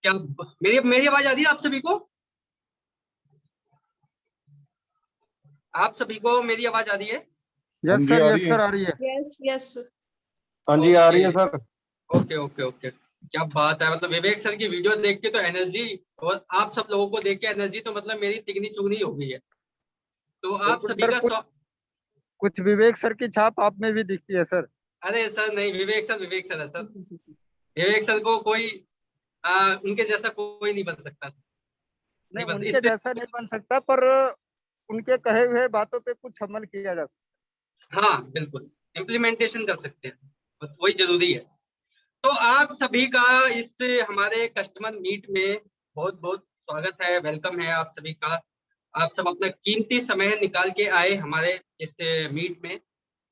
क्या मेरी मेरी आवाज आ रही है आप सभी को? आप सभी को मेरी आवाज आ रही है? यस सर, यस सर, आ रही है। यस यस हाँ जी, आ रही है सर। ओके ओके ओके, क्या बात है। मतलब विवेक सर की वीडियो देख के तो एनर्जी, और आप सब लोगों को देख के एनर्जी तो मतलब मेरी तिगनी चुगनी हो गई है। तो आप सभी सर, का कुछ विवेक सर की छाप आप में भी दिखती है सर। अरे सर नहीं, विवेक सर है सर। विवेक सर को कोई उनके जैसा कोई नहीं बन सकता। नहीं, बस उनके जैसा नहीं बन सकता, पर उनके कहे हुए बातों पे कुछ अमल किया जा सकता। हाँ बिल्कुल, इम्प्लीमेंटेशन कर सकते हैं, बस वही जरूरी है। तो आप सभी का इस हमारे कस्टमर मीट में बहुत बहुत स्वागत है, वेलकम है आप सभी का। आप सब अपना कीमती समय निकाल के आए हमारे इस मीट में।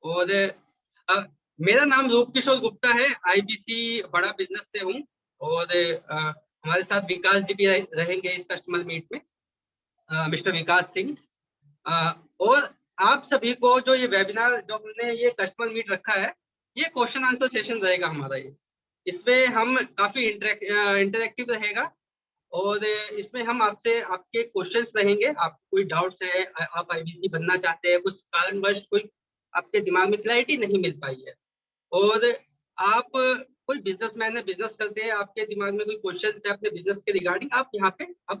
और मेरा नाम रूप किशोर गुप्ता है, आईबीसी बड़ा बिजनेस से हूँ। और हमारे साथ विकास जी भी रहेंगे इस कस्टमर मीट में, मिस्टर विकास सिंह। और आप सभी को जो ये वेबिनार, जो हमने ये कस्टमर मीट रखा है, ये क्वेश्चन आंसर सेशन रहेगा हमारा। ये इसमें हम काफी इंटरेक्टिव रहेगा। और इसमें हम आपसे आपके क्वेश्चंस रहेंगे। आपको कोई डाउट्स है, आप आईबीसी बनना चाहते हैं, कुछ कारणवश कोई आपके दिमाग में क्लैरिटी नहीं मिल पाई है, और आप कोई बिजनेसमैन है, बिजनेस करते हैं, आपके दिमाग में कोई क्वेश्चन है अपने बिजनेस के रिगार्डिंग, आप यहाँ पे अब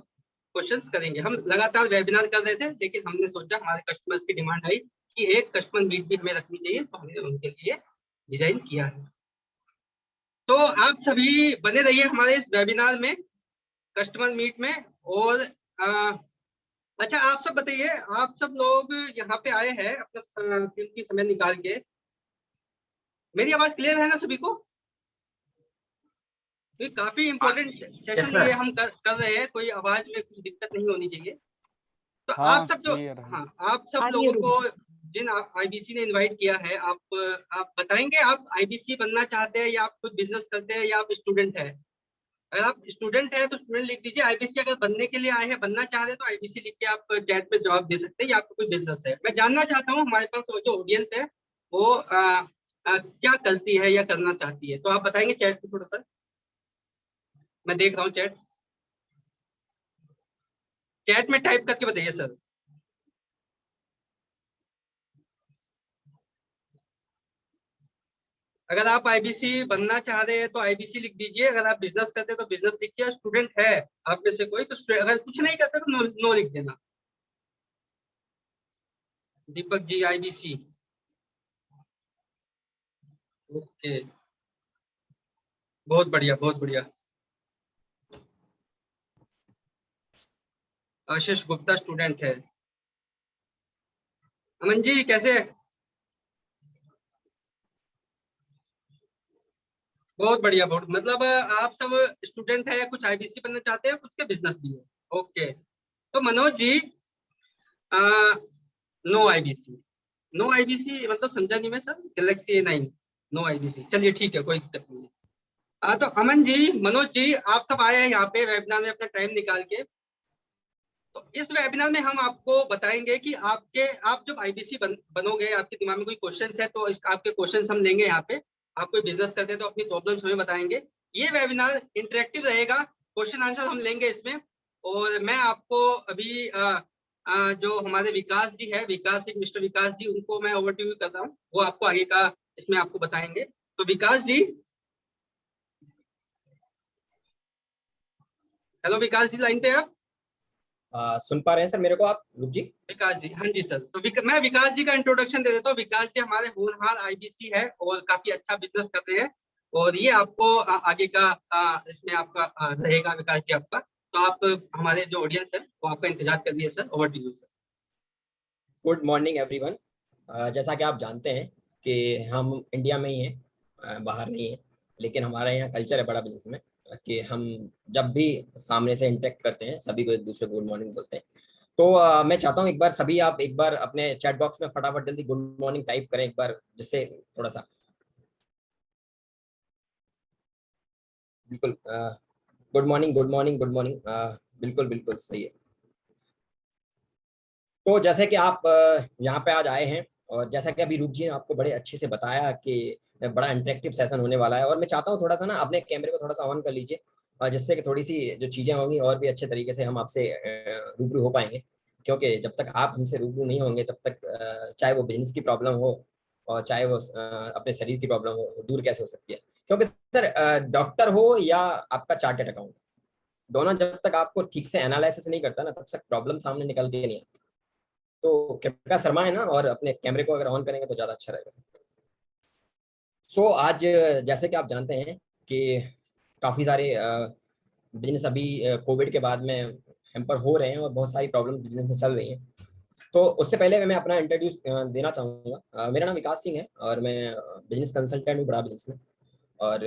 क्वेश्चंस करेंगे। हम लगातार वेबिनार कर रहे थे, लेकिन हमने सोचा हमारे कस्टमर्स की डिमांड आई कि एक कस्टमर मीट भी हमें रखनी चाहिए, तो हमने उनके लिए डिजाइन किया है। तो आप सभी बने रहिए हमारे इस वेबिनार में, कस्टमर मीट में। और अच्छा, आप सब बताइए, आप सब लोग यहाँ पे आए हैं अपना कीमती समय निकाल के। मेरी आवाज क्लियर है ना सभी को? तो काफी इम्पोर्टेंट सेशन ये हम कर रहे हैं, कोई आवाज में कुछ दिक्कत नहीं होनी चाहिए। तो हाँ, आप सब जो, हाँ, आप सब लोगों को जिन आईबीसी ने इनवाइट किया है, आप बताएंगे आप आईबीसी बनना चाहते हैं, या आप खुद बिजनेस करते हैं, या आप स्टूडेंट है? अगर आप स्टूडेंट है तो स्टूडेंट लिख दीजिए। आईबीसी अगर बनने के लिए आए हैं, बनना चाह रहे हैं, तो आईबीसी लिख के आप चैट में जवाब दे सकते हैं, या आपका कोई बिजनेस है। मैं जानना चाहता हूँ हमारे पास वो जो ऑडियंस है वो क्या करती है या करना चाहती है, तो आप बताएंगे चैट में थोड़ा सा। मैं देख रहा हूँ चैट, चैट में टाइप करके बताइए सर। अगर आप आईबीसी बनना चाह रहे हैं तो आईबीसी लिख दीजिए, अगर आप बिजनेस करते हैं तो बिजनेस लिखिए, स्टूडेंट है आप में से कोई तो अगर कुछ नहीं करते तो नो, नो लिख देना। दीपक जी आईबीसी, ओके, बहुत बढ़िया बहुत बढ़िया। आशीष गुप्ता स्टूडेंट है। अमन जी कैसे है? बहुत बढ़िया, बहुत मतलब आप सब स्टूडेंट है, कुछ आईबीसी बनना चाहते हैं, कुछ के बिजनेस भी है। ओके, तो Manoj ji no IBC, no IBC मतलब समझा नहीं मैं sir, Galaxy A9 no IBC, चलिए ठीक है, कोई दिक्कत नहीं है। तो अमन जी, मनोज जी, आप सब आए हैं यहाँ पे वेबिनार में अपना टाइम निकाल के। तो इस वेबिनार में हम आपको बताएंगे कि आप जब आईबीसी बनोगे, आपके दिमाग में कोई क्वेश्चन है तो आपके क्वेश्चन हम लेंगे यहाँ पे। आप कोई बिजनेस करते हैं तो अपनी प्रॉब्लम्स हमें बताएंगे। ये वेबिनार इंटरेक्टिव रहेगा, क्वेश्चन आंसर हम लेंगे इसमें। और मैं आपको अभी जो हमारे विकास जी है, विकास जी, मिस्टर विकास जी, उनको मैं ओवरव्यू कर रहा हूँ, वो आपको आगे का इसमें आपको बताएंगे। तो विकास जी, हेलो विकास जी, लाइन पे आप? सुन पा रहे हैं सर मेरे को आप रूप जी? विकास जी, हाँ जी सर। तो मैं विकास जी का इंट्रोडक्शन दे देता हूँ। विकास जी हमारे होनहार आईबीसी है और काफी अच्छा बिजनेस कर रहे हैं। और ये आपको आगे का इसमें आपका रहेगा विकास जी आपका। तो आप हमारे जो ऑडियंस है वो आपका इंतजार कर रही है sir. Over to you sir. Good morning everyone. जैसा कि आप जानते हैं कि हम इंडिया में ही हैं, बाहर नहीं है। लेकिन हमारा यहाँ कल्चर है बड़ा बिजनेस में कि हम जब भी सामने से इंटरेक्ट करते हैं सभी को एक दूसरे को गुड मॉर्निंग बोलते हैं। तो मैं चाहता हूँ एक बार सभी आप एक बार अपने चैट बॉक्स में फटाफट जल्दी गुड मॉर्निंग टाइप करें एक बार, जिससे थोड़ा सा बिल्कुल good morning good morning good morning, बिल्कुल बिल्कुल सही है। तो जैसे कि आप यहाँ पे आज आए हैं और जैसा कि अभी रूप जी ने आपको बड़े अच्छे से बताया कि बड़ा इंटरेक्टिव सेशन होने वाला है, और मैं चाहता हूँ थोड़ा सा ना अपने कैमरे को थोड़ा सा ऑन कर लीजिए, जिससे कि थोड़ी सी जो चीज़ें होंगी और भी अच्छे तरीके से हम आपसे रूबरू हो पाएंगे। क्योंकि जब तक आप हमसे रूबरू नहीं होंगे तब तक चाहे वो बिजनेस की प्रॉब्लम हो और चाहे वो अपने शरीर की प्रॉब्लम हो, दूर कैसे हो सकती है। क्योंकि सर डॉक्टर हो या आपका चार्टेड अकाउंट, दोनों जब तक आपको ठीक से एनालिसिस नहीं करता ना तब तक प्रॉब्लम सामने निकल के नहीं आती। तो कैमरा शर्मा है ना, और अपने कैमरे को अगर ऑन करेंगे तो ज्यादा अच्छा रहेगा। सो आज जैसे कि आप जानते हैं कि काफी सारे बिजनेस अभी कोविड के बाद में हेम्पर हो रहे हैं और बहुत सारी प्रॉब्लम बिजनेस में चल रही हैं। तो उससे पहले मैं अपना इंट्रोड्यूस देना चाहूँगा। मेरा नाम विकास सिंह है और मैं बिजनेस कंसल्टेंट हूँ बड़ा बिजनेस में। और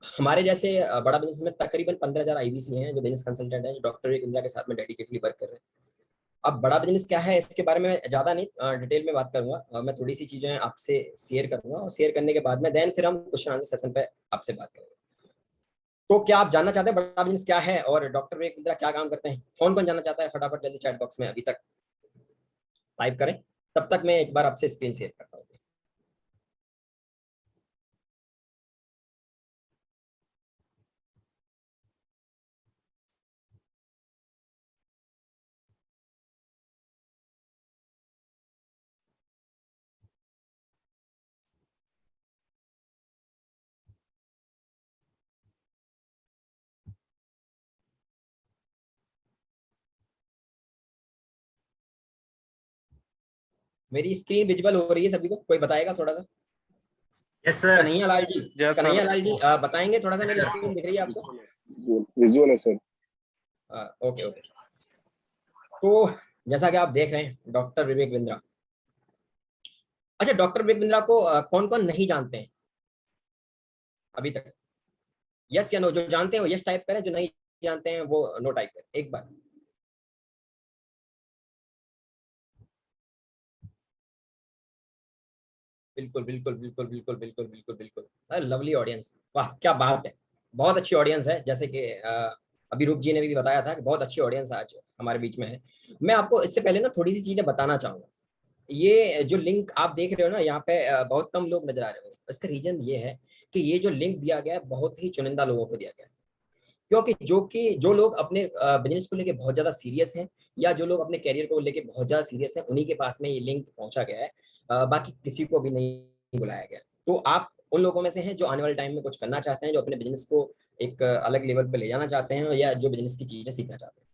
हमारे जैसे बड़ा बिजनेस में तकरीबन 15,000 आईबीसी हैं जो बिजनेस कंसल्टेंट हैं, जो डॉक्टर इंडिया के साथ में डेडिकेटली वर्क कर रहे हैं। अब बड़ा बिजनेस क्या है इसके बारे में ज्यादा नहीं डिटेल में बात करूंगा, मैं थोड़ी सी चीजें आपसे शेयर करूंगा और शेयर करने के बाद में देन फिर हम क्वेश्चन आंसर सेशन पे आपसे बात करेंगे। तो क्या आप जानना चाहते हैं बड़ा बिजनेस क्या है और डॉक्टर विवेक बिंद्रा क्या काम करते हैं? कौन कौन जानना चाहता है फटाफट जल्दी चैट बॉक्स में अभी तक टाइप करें, तब तक मैं एक बार आपसे स्क्रीन शेयर करता हूँ। मेरी स्क्रीन विजिबल हो रही है सभी को? कोई बताएगा थोड़ा सा? Yes sir. Kanhaiya Lal ji, yes Kanhaiya sir. Lal ji बताएंगे थोड़ा सा, मेरी स्क्रीन दिख रही है आपको? विजुअल है सर। Okay okay. तो जैसा कि आप देख रहे हैं डॉक्टर विवेक बिंद्रा। अच्छा, डॉक्टर विवेक बिंद्रा को कौन कौन नहीं जानते हैं अभी तक? यस या नो, जो जानते हैं वो यस टाइप करें, जो नहीं जानते हैं वो नो टाइप करें एक बार। बिल्कुल बिल्कुल बिल्कुल बिल्कुल बिल्कुल बिल्कुल बिल्कुल, लवली ऑडियंस, वाह क्या बात है। बहुत अच्छी ऑडियंस है, जैसे कि अभी रूप जी ने भी बताया था कि बहुत अच्छी ऑडियंस आज हमारे बीच में है। मैं आपको इससे पहले ना थोड़ी सी चीजें बताना चाहूंगा। ये जो लिंक आप देख रहे हो ना, यहाँ पे बहुत कम लोग नजर आ रहे होंगे। इसका रीजन ये है कि ये जो लिंक दिया गया है बहुत ही चुनिंदा लोगों को दिया गया है, क्योंकि जो लोग अपने बिजनेस को लेके बहुत ज्यादा सीरियस हैं, या जो लोग अपने करियर को लेके बहुत ज्यादा सीरियस हैं, उन्हीं के पास में ये लिंक पहुंचा गया है। बाकी किसी को भी नहीं बुलाया गया। तो आप उन लोगों में से हैं जो आने वाले टाइम में कुछ करना चाहते हैं, जो अपने बिजनेस को एक अलग लेवल पे ले जाना चाहते हैं, या जो बिजनेस की चीजें सीखना चाहते हैं।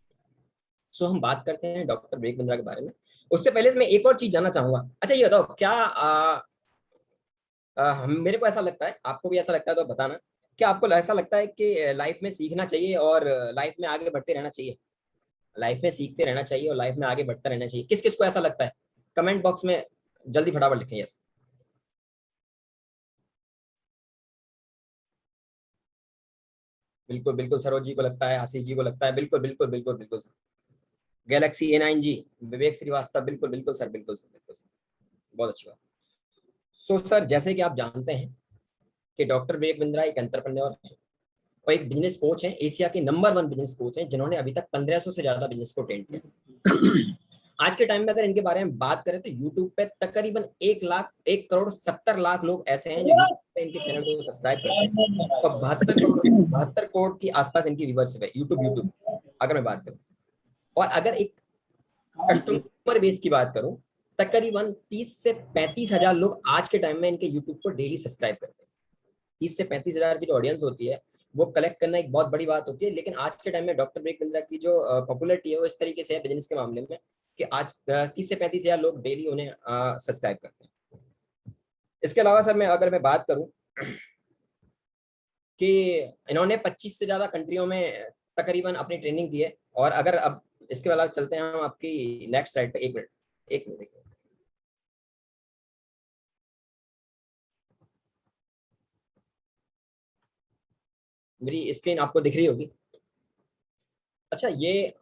सो हम बात करते हैं डॉक्टर विवेक बिंद्रा के बारे में। उससे पहले मैं एक और चीज जानना चाहूंगा। अच्छा ये बताओ, क्या मेरे को ऐसा लगता है, आपको भी ऐसा लगता है तो बताना, क्या आपको ऐसा लगता है कि लाइफ में सीखना चाहिए और लाइफ में आगे बढ़ते रहना चाहिए? लाइफ में सीखते रहना चाहिए और लाइफ में आगे बढ़ता रहना चाहिए, किस किस को ऐसा लगता है? कमेंट बॉक्स में जल्दी फटाफट लिखें यस। बिल्कुल बिल्कुल, सरोज जी को लगता है, आशीष जी को लगता है, बिल्कुल बिल्कुल बिल्कुल बिल्कुल सर। गैलेक्सी A9 जी, विवेक श्रीवास्तव, बिल्कुल बिल्कुल सर, बिल्कुल सर, बिल्कुल सर, बहुत अच्छी बात। सो सर, जैसे कि आप जानते हैं कि डॉक्टर विवेक बिंद्रा एक एंटरप्रेन्योर है और एक बिजनेस कोच है, एशिया के नंबर 1 बिजनेस कोच हैं, जिन्होंने अभी तक 1500 से ज्यादा बिजनेस को ट्रेन किया। आज के टाइम में अगर इनके बारे में बात करें तो यूट्यूब पे तकरीबन 1,70,00,000 लोग ऐसे हैं जो यूट्यूब पे इनके चैनल को सब्सक्राइब करते हैं, और 72 करोड़ के आसपास इनकी व्यूअरशिप है यूट्यूब अगर मैं बात करूं। और अगर एक कस्टमर बेस की बात करूं, तकरीबन 30 से 35 हजार लोग आज के टाइम में इनके यूट्यूब को डेली सब्सक्राइब करते हैं। 30 से 35 हजार की जो ऑडियंस होती है वो कलेक्ट करना एक बहुत बड़ी बात होती है। लेकिन आज के टाइम में डॉक्टर विवेक बिंद्रा की जो पॉपुलैरिटी है वो इस तरीके से है बिजनेस के मामले में, कि आज 30 से 35 हजार लोग डेली उन्हें सब्सक्राइब करते हैं। इसके अलावा सर, अगर मैं बात करूं कि इन्होंने 25 से ज्यादा कंट्रियों में तकरीबन अपनी ट्रेनिंग दी है। और अगर अब इसके अलावा चलते हैं हम आपकी नेक्स्ट स्लाइड पे, एक मिनट एक मिनट एक मिनट। मेरी स्क्रीन आपको दिख रही होगी। अच्छा ये,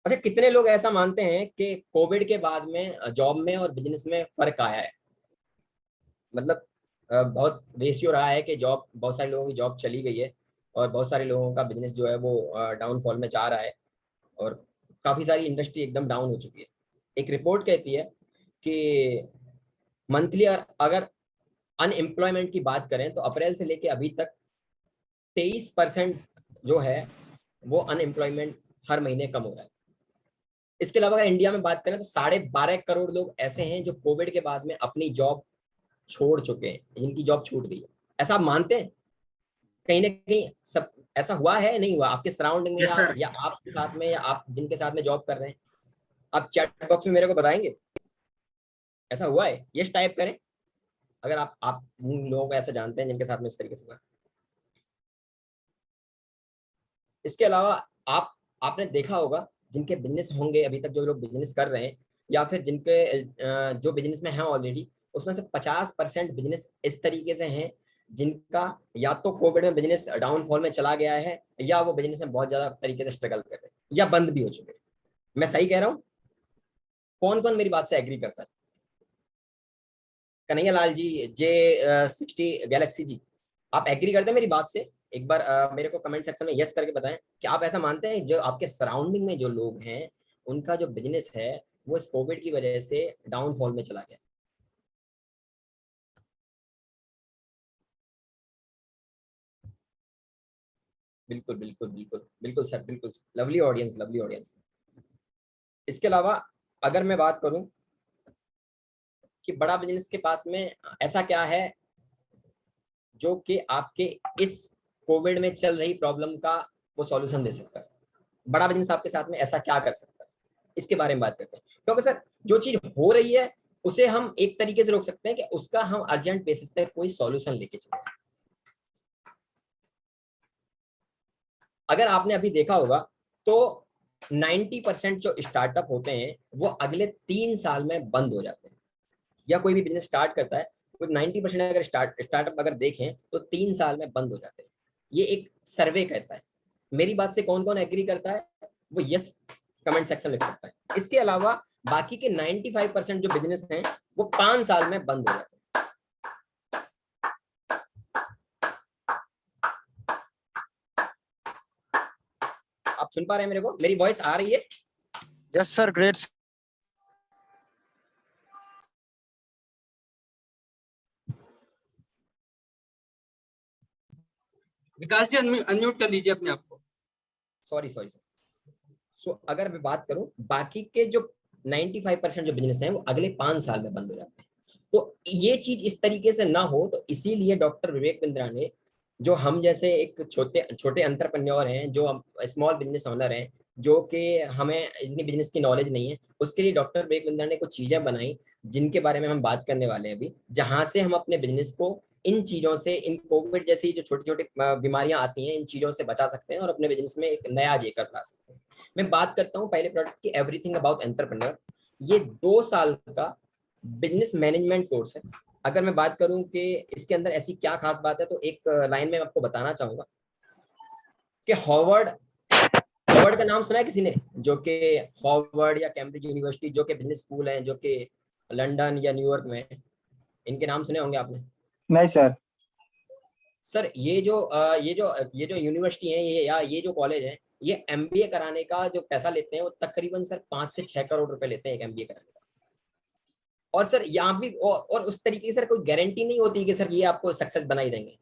अच्छा कितने लोग ऐसा मानते हैं कि कोविड के बाद में जॉब में और बिजनेस में फर्क आया है? मतलब बहुत रेशियो रहा है कि जॉब, बहुत सारे लोगों की जॉब चली गई है और बहुत सारे लोगों का बिजनेस जो है वो डाउनफॉल में जा रहा है, और काफी सारी इंडस्ट्री एकदम डाउन हो चुकी है। एक रिपोर्ट कहती है कि मंथली अगर अनएम्प्लॉयमेंट की बात करें तो अप्रैल से लेके अभी तक 23% जो है वो अनएम्प्लॉयमेंट हर महीने कम हो रहा है। इसके अलावा अगर इंडिया में बात करें तो 12.5 करोड़ लोग ऐसे हैं जो कोविड के बाद में अपनी जॉब छोड़ चुके हैं, जिनकी जॉब छूट गई है। ऐसा आप मानते हैं? कहीं ना कहीं सब ऐसा हुआ है, नहीं हुआ आपके सराउंडिंग में, या आपके साथ में, या आप जिनके साथ में जॉब कर रहे हैं? आप चैट बॉक्स में मेरे को बताएंगे ऐसा हुआ है? यस टाइप करें अगर आप उन लोगों को ऐसा जानते हैं जिनके साथ में इस तरीके से हुआ है। इसके अलावा आपने देखा होगा जिनके बिजनेस होंगे अभी तक, जो लोग बिजनेस कर रहे हैं या फिर जिनके जो बिजनेस में हैं ऑलरेडी, उसमें से 50% बिजनेस इस तरीके से हैं जिनका या तो कोविड में बिजनेस डाउनफॉल में चला गया है, या वो बिजनेस में बहुत ज्यादा तरीके से स्ट्रगल कर रहे हैं, या बंद भी हो चुके हैं। मैं सही कह रहा हूँ? कौन कौन मेरी बात से एग्री करता है? कन्हैया लाल जी, J60 गैलेक्सी जी, आप एग्री करते हैं मेरी बात से? एक बार मेरे को कमेंट सेक्शन में यस करके बताएं कि आप ऐसा मानते हैं जो आपके सराउंडिंग में जो लोग हैं उनका जो बिजनेस है वो इस कोविड की वजह से डाउनफॉल में चला गया। बिल्कुल बिल्कुल बिल्कुल बिल्कुल सर, बिल्कुल लवली ऑडियंस, लवली ऑडियंस। इसके अलावा अगर मैं बात करूं कि बड़ा बिजनेस के पास में ऐसा क्या है जो कि आपके इस कोविड में चल रही प्रॉब्लम का वो सॉल्यूशन दे सकता है? बड़ा बिजनेस आपके साथ में ऐसा क्या कर सकता है, इसके बारे में बात करते हैं। क्योंकि सर जो चीज हो रही है उसे हम एक तरीके से रोक सकते हैं कि उसका हम अर्जेंट बेसिस पे कोई सॉल्यूशन लेके चले। अगर आपने अभी देखा होगा तो 90% जो स्टार्टअप होते हैं वो अगले 3 साल में बंद हो जाते हैं, या कोई भी बिजनेस स्टार्ट करता है तो 90% अगर स्टार्टअप अगर देखें तो 3 साल में बंद हो जाते हैं। ये एक सर्वे कहता है। मेरी बात से कौन कौन एग्री करता है वो यस कमेंट सेक्शन लिख सकता है। इसके अलावा बाकी के 95% जो बिजनेस हैं वो 5 साल में बंद हो जाते हैं। सुन पा रहे हैं मेरे को? मेरी वॉइस आ रही है? Yes sir, great. Vikas ji unmute कर लीजिए अपने आप को। Sorry sorry sir. सो अगर मैं बात करूं, बाकी के जो 95% जो बिजनेस हैं वो अगले 5 साल में बंद हो जाते हैं। तो ये चीज इस तरीके से ना हो, तो इसीलिए डॉक्टर विवेक बिंद्रा ने, जो हम जैसे एक छोटे छोटे एंटरप्रेन्योर हैं, जो स्मॉल बिजनेस ओनर हैं, जो कि हमें इतनी बिजनेस की नॉलेज नहीं है, उसके लिए डॉक्टर विवेक बिंद्रा ने कुछ चीजें बनाई जिनके बारे में हम बात करने वाले हैं अभी, जहां से हम अपने बिजनेस को इन चीजों से, इन कोविड जैसी जो छोटी छोटी बीमारियां आती हैं, इन चीजों से बचा सकते हैं और अपने बिजनेस में एक नया जेकर ला सकते हैं। मैं बात करता हूँ पहले प्रोडक्ट की, एवरीथिंग अबाउट एंटरप्रेन्योर। ये 2 साल का बिजनेस मैनेजमेंट कोर्स है। अगर मैं बात करूं कि इसके अंदर ऐसी क्या खास बात है, तो एक लाइन में आपको बताना चाहूंगा कि हॉवर्ड का नाम सुना है किसी ने? जो कि हॉवर्ड या कैम्ब्रिज यूनिवर्सिटी, जो कि बिजनेस स्कूल हैं, जो कि लंदन या न्यूयॉर्क में, इनके नाम सुने होंगे आपने। नहीं सर। सर ये जो यूनिवर्सिटी है, ये जो कॉलेज है, ये एमबीए कराने का जो पैसा लेते हैं वो तकरीबन सर 5 से 6 करोड़ रुपए लेते हैं एक एमबीए कराने का। और सर यहाँ भी और उस तरीके से कोई गारंटी नहीं होती कि सर ये आपको सक्सेस बनाई देंगे।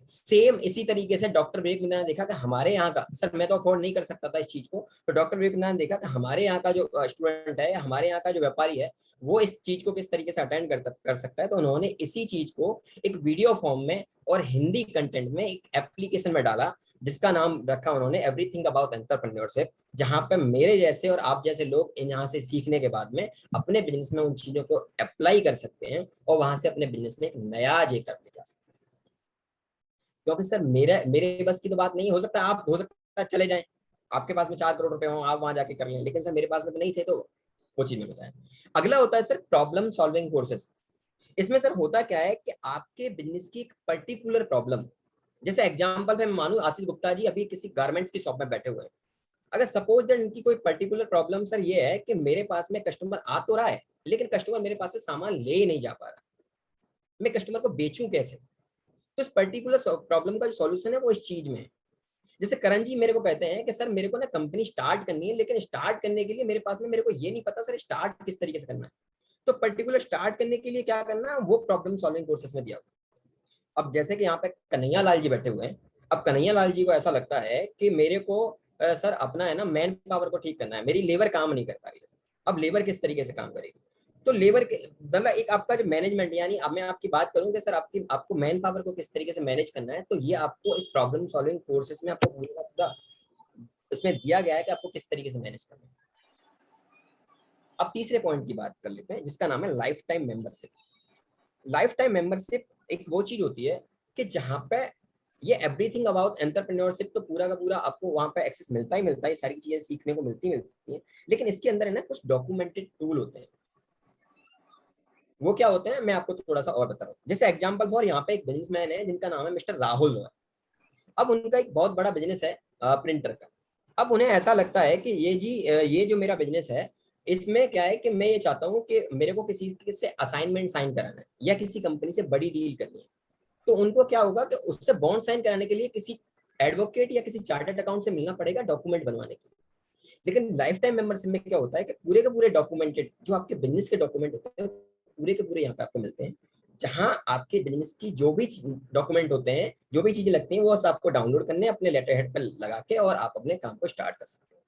सेम इसी तरीके से डॉक्टर विवेक बिंद्रा ने देखा कि हमारे यहाँ का, सर मैं तो अफोर्ड नहीं कर सकता था इस चीज को, तो डॉक्टर विवेक बिंद्रा ने देखा कि हमारे यहाँ का जो स्टूडेंट है, हमारे यहाँ का जो व्यापारी है, वो इस चीज को किस तरीके से अटेंड कर सकता है। तो उन्होंने इसी चीज को एक वीडियो फॉर्म में और हिंदी कंटेंट में एक एप्लीकेशन में डाला, जिसका नाम रखा उन्होंने एवरीथिंग अबाउट एंटरप्रेन्योरशिप, जहां पे मेरे जैसे और आप जैसे लोग यहाँ से सीखने के बाद में अपने बिजनेस में उन चीजों को अप्लाई कर सकते हैं और वहां से अपने बिजनेस में एक नया जेकर ले जा सकते हैं। क्योंकि सर मेरे बस की तो बात नहीं हो सकता, आप हो सकता है चले जाएं, आपके पास में 4 करोड़ रुपए हो, आप वहां जाके कर लें, लेकिन सर मेरे पास में तो नहीं थे, तो वो चीज में बताया। अगला होता है सर प्रॉब्लम सॉल्विंग कोर्सेस। इसमें सर होता क्या है कि आपके बिजनेस की एक पर्टिकुलर प्रॉब्लम, जैसे एग्जाम्पल में मानू आशीष गुप्ता जी अभी किसी गारमेंट्स की शॉप में बैठे हुए हैं। अगर सपोज दैट इनकी कोई पर्टिकुलर प्रॉब्लम सर ये है कि मेरे पास में कस्टमर आ तो रहा है, लेकिन कस्टमर मेरे पास से सामान ले ही नहीं जा पा रहा, मैं कस्टमर को बेचूं कैसे? तो इस पर्टिकुलर प्रॉब्लम का जो सॉल्यूशन है वो इस चीज में है। जैसे करण जी मेरे को कहते हैं कि सर मेरे को ना कंपनी स्टार्ट करनी है, लेकिन स्टार्ट करने के लिए मेरे पास में, मेरे को ये नहीं पता सर स्टार्ट किस तरीके से करना है। तो पर्टिकुलर स्टार्ट करने के लिए क्या करना है, वो प्रॉब्लम सॉल्विंग कोर्सेस में दिया हुआ। अब जैसे कि यहाँ पे कन्हैया लाल जी बैठे हुए हैं, अब कन्हैया लाल जी को ऐसा लगता है कि मेरे को सर अपना है ना मैन पावर को ठीक करना है, मेरी लेबर काम नहीं कर पा रही है। अब लेबर किस तरीके से काम करेगी? तो लेबर के मतलब एक आपका जो मैनेजमेंट, यानी अब मैं आपकी बात करूं कि सर आपको मैन पावर को किस तरीके से मैनेज करना है, तो ये आपको इस प्रॉब्लम सॉल्विंग कोर्सेस में आपको पूरा इसमें दिया गया है कि आपको किस तरीके से मैनेज करना है। अब तीसरे पॉइंट की बात कर लेते हैं, जिसका नाम है life time membership. Life time membership एक वो चीज होती है कि जहां पे ये एवरीथिंग अबाउट एंटरप्रेन्योरशिप तो पूरा का पूरा आपको वहां पे एक्सेस मिलता ही मिलता है, सारी चीजें सीखने को मिलती है, लेकिन इसके अंदर है ना कुछ डॉक्यूमेंटेड टूल होते हैं। वो क्या होते हैं मैं आपको थोड़ा सा और बता रहा हूँ। जैसे एग्जांपल फॉर यहाँ पे एक बिजनेसमैन है जिनका नाम है मिस्टर राहुल रॉय। अब उनका एक बहुत बड़ा बिजनेस है प्रिंटर का। अब उन्हें ऐसा लगता है कि ये जो मेरा बिजनेस है, इसमें क्या है कि मैं ये चाहता हूँ कि मेरे को किसी से असाइनमेंट साइन कराना है या किसी कंपनी से बड़ी डील करनी है। तो उनको क्या होगा कि उससे बॉन्ड साइन कराने के लिए किसी एडवोकेट या किसी चार्टर्ड अकाउंट से मिलना पड़ेगा डॉक्यूमेंट बनवाने के लिए। लेकिन लाइफ टाइम मेंबरशिप में क्या होता है कि पूरे के पूरे डॉक्यूमेंटेड जो आपके बिजनेस के डॉक्यूमेंट होते हैं पूरे के पूरे यहाँ पे आपको मिलते हैं, जहां आपके बिजनेस की जो भी डॉक्यूमेंट होते हैं, जो भी चीजें लगती हैं, वो आपको डाउनलोड करने अपने लेटर हेड पर लगा के और आप अपने काम को स्टार्ट कर सकते हैं।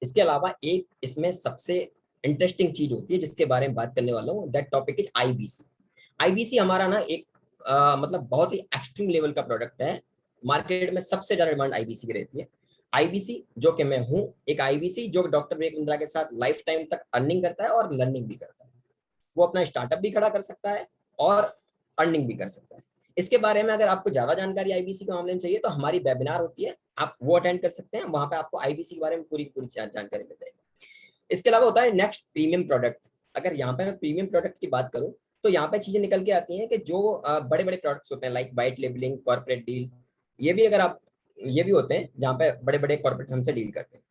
इसके अलावा एक इसमें सबसे इंटरेस्टिंग चीज होती है जिसके बारे में बात करने वाला हूँ, that topic is IBC. IBC हमारा ना एक मतलब बहुत ही एक्सट्रीम लेवल का प्रोडक्ट है। मार्केट में सबसे ज्यादा डिमांड आईबीसी की रहती है। आईबीसी जो कि मैं हूँ, एक आईबीसी जो डॉक्टर विवेक बिंद्रा के साथ लाइफ टाइम तक अर्निंग करता है और लर्निंग भी करता है। वो अपना स्टार्टअप भी खड़ा कर सकता है और अर्निंग भी कर सकता है। इसके बारे में अगर आपको ज्यादा जानकारी आईबीसी के मामले में चाहिए तो हमारी वेबिनार होती है, आप वो अटेंड कर सकते हैं। वहां पे आपको आईबीसी के बारे में पूरी पूरी जानकारी मिल जाएगी। इसके अलावा होता है नेक्स्ट प्रीमियम प्रोडक्ट। अगर यहाँ पे मैं प्रीमियम प्रोडक्ट की बात करूँ तो यहाँ पे चीजें निकल के आती हैं कि जो बड़े बड़े प्रोडक्ट्स होते हैं like white labelling, corporate deal, ये भी अगर आप ये भी होते हैं जहाँ पे बड़े बड़े कॉर्पोरेट हमसे डील करते हैं।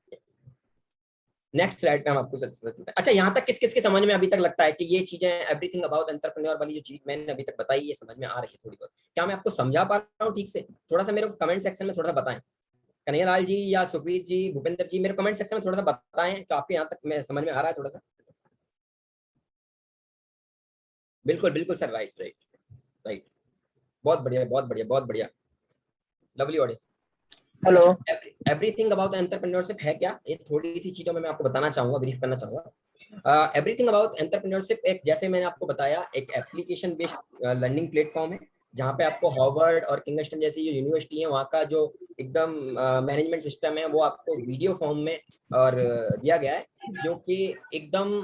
नेक्स्ट स्लाइड पे हम आपको अच्छा यहाँ तक किस किस के समझ में अभी तक लगता है कि ये चीजें एवरीथिंग अबाउट एंटरप्रेन्योर वाली जो चीज मैंने अभी तक बताई ये समझ में आ रही है थोड़ी बहुत? क्या मैं आपको समझा पा रहा हूँ ठीक से? थोड़ा सा मेरे को कमेंट सेक्शन में थोड़ा सा बताएं। कन्हैयालाल जी या सुखवीर जी, भूपेंद्र जी, मेरे कमेंट सेक्शन में थोड़ा सा बताएं कि आपके यहाँ तक मैं समझ में आ रहा है थोड़ा सा। बिल्कुल बिल्कुल सर, राइट राइट राइट। बहुत बढ़िया बहुत बढ़िया बहुत बढ़िया, लवली ऑडियंस। हेलो। अच्छा, एवरीथिंग अबाउट एंटरप्रेन्योरशिप है क्या, ये थोड़ी सी चीजों में मैं आपको बताना चाहूंगा, ब्रीफ करना चाहूंगा। एवरीथिंग अबाउट एंटरप्रेन्योरशिप एक, जैसे मैंने आपको बताया, एक एप्लीकेशन बेस्ड लर्निंग प्लेटफॉर्म है, जहाँ पे आपको हार्वर्ड और किंगस्टन जैसी जो यूनिवर्सिटी है वहाँ का जो एकदम मैनेजमेंट सिस्टम है वो आपको वीडियो फॉर्म में और दिया गया है, जो कि एकदम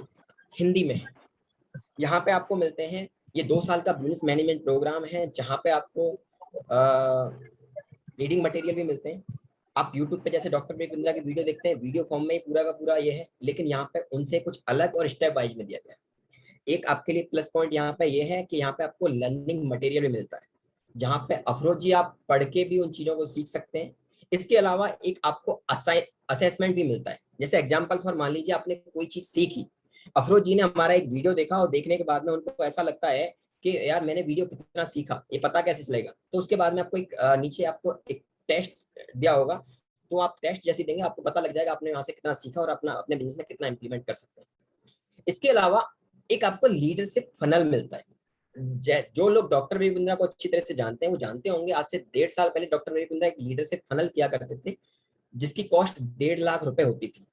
हिंदी में है। यहाँ पे आपको मिलते हैं, ये 2 साल का बिजनेस मैनेजमेंट प्रोग्राम है, जहाँ पे आपको रीडिंग मटेरियल भी मिलते हैं। आप YouTube पे जैसे डॉक्टर विवेक बिंद्रा की वीडियो देखते हैं, वीडियो फॉर्म में ही पूरा का पूरा ये है, लेकिन यहाँ पे उनसे कुछ अलग और स्टेप वाइज में दिया गया है। एक आपके लिए प्लस पॉइंट यहाँ पे ये है कि यहाँ पे आपको लर्निंग मटेरियल भी मिलता है, जहाँ पे अफरोज जी आप पढ़ के भी उन चीजों को सीख सकते हैं। इसके अलावा एक आपको असेसमेंट भी मिलता है। जैसे एग्जाम्पल फॉर मान लीजिए आपने कोई चीज सीखी, अफरोज जी ने हमारा एक वीडियो देखा और देखने के बाद में उनको ऐसा लगता है कि यार मैंने वीडियो कितना सीखा, ये पता कैसे चलेगा, तो उसके बाद में आपको एक नीचे आपको एक टेस्ट दिया होगा, तो आप टेस्ट जैसे देंगे आपको पता लग जाएगा आपने वहां से कितना सीखा और अपना अपने बिजनेस में कितना इंप्लीमेंट कर सकते हैं। इसके अलावा एक आपको लीडरशिप फनल मिलता है। जो लोग डॉक्टर विवेक बिंद्रा को अच्छी तरह से जानते हैं वो जानते होंगे, आज से 1.5 साल पहले डॉक्टर विवेक बिंद्रा एक लीडरशिप फनल किया करते थे, जिसकी कॉस्ट 1.5 लाख रुपए होती थी,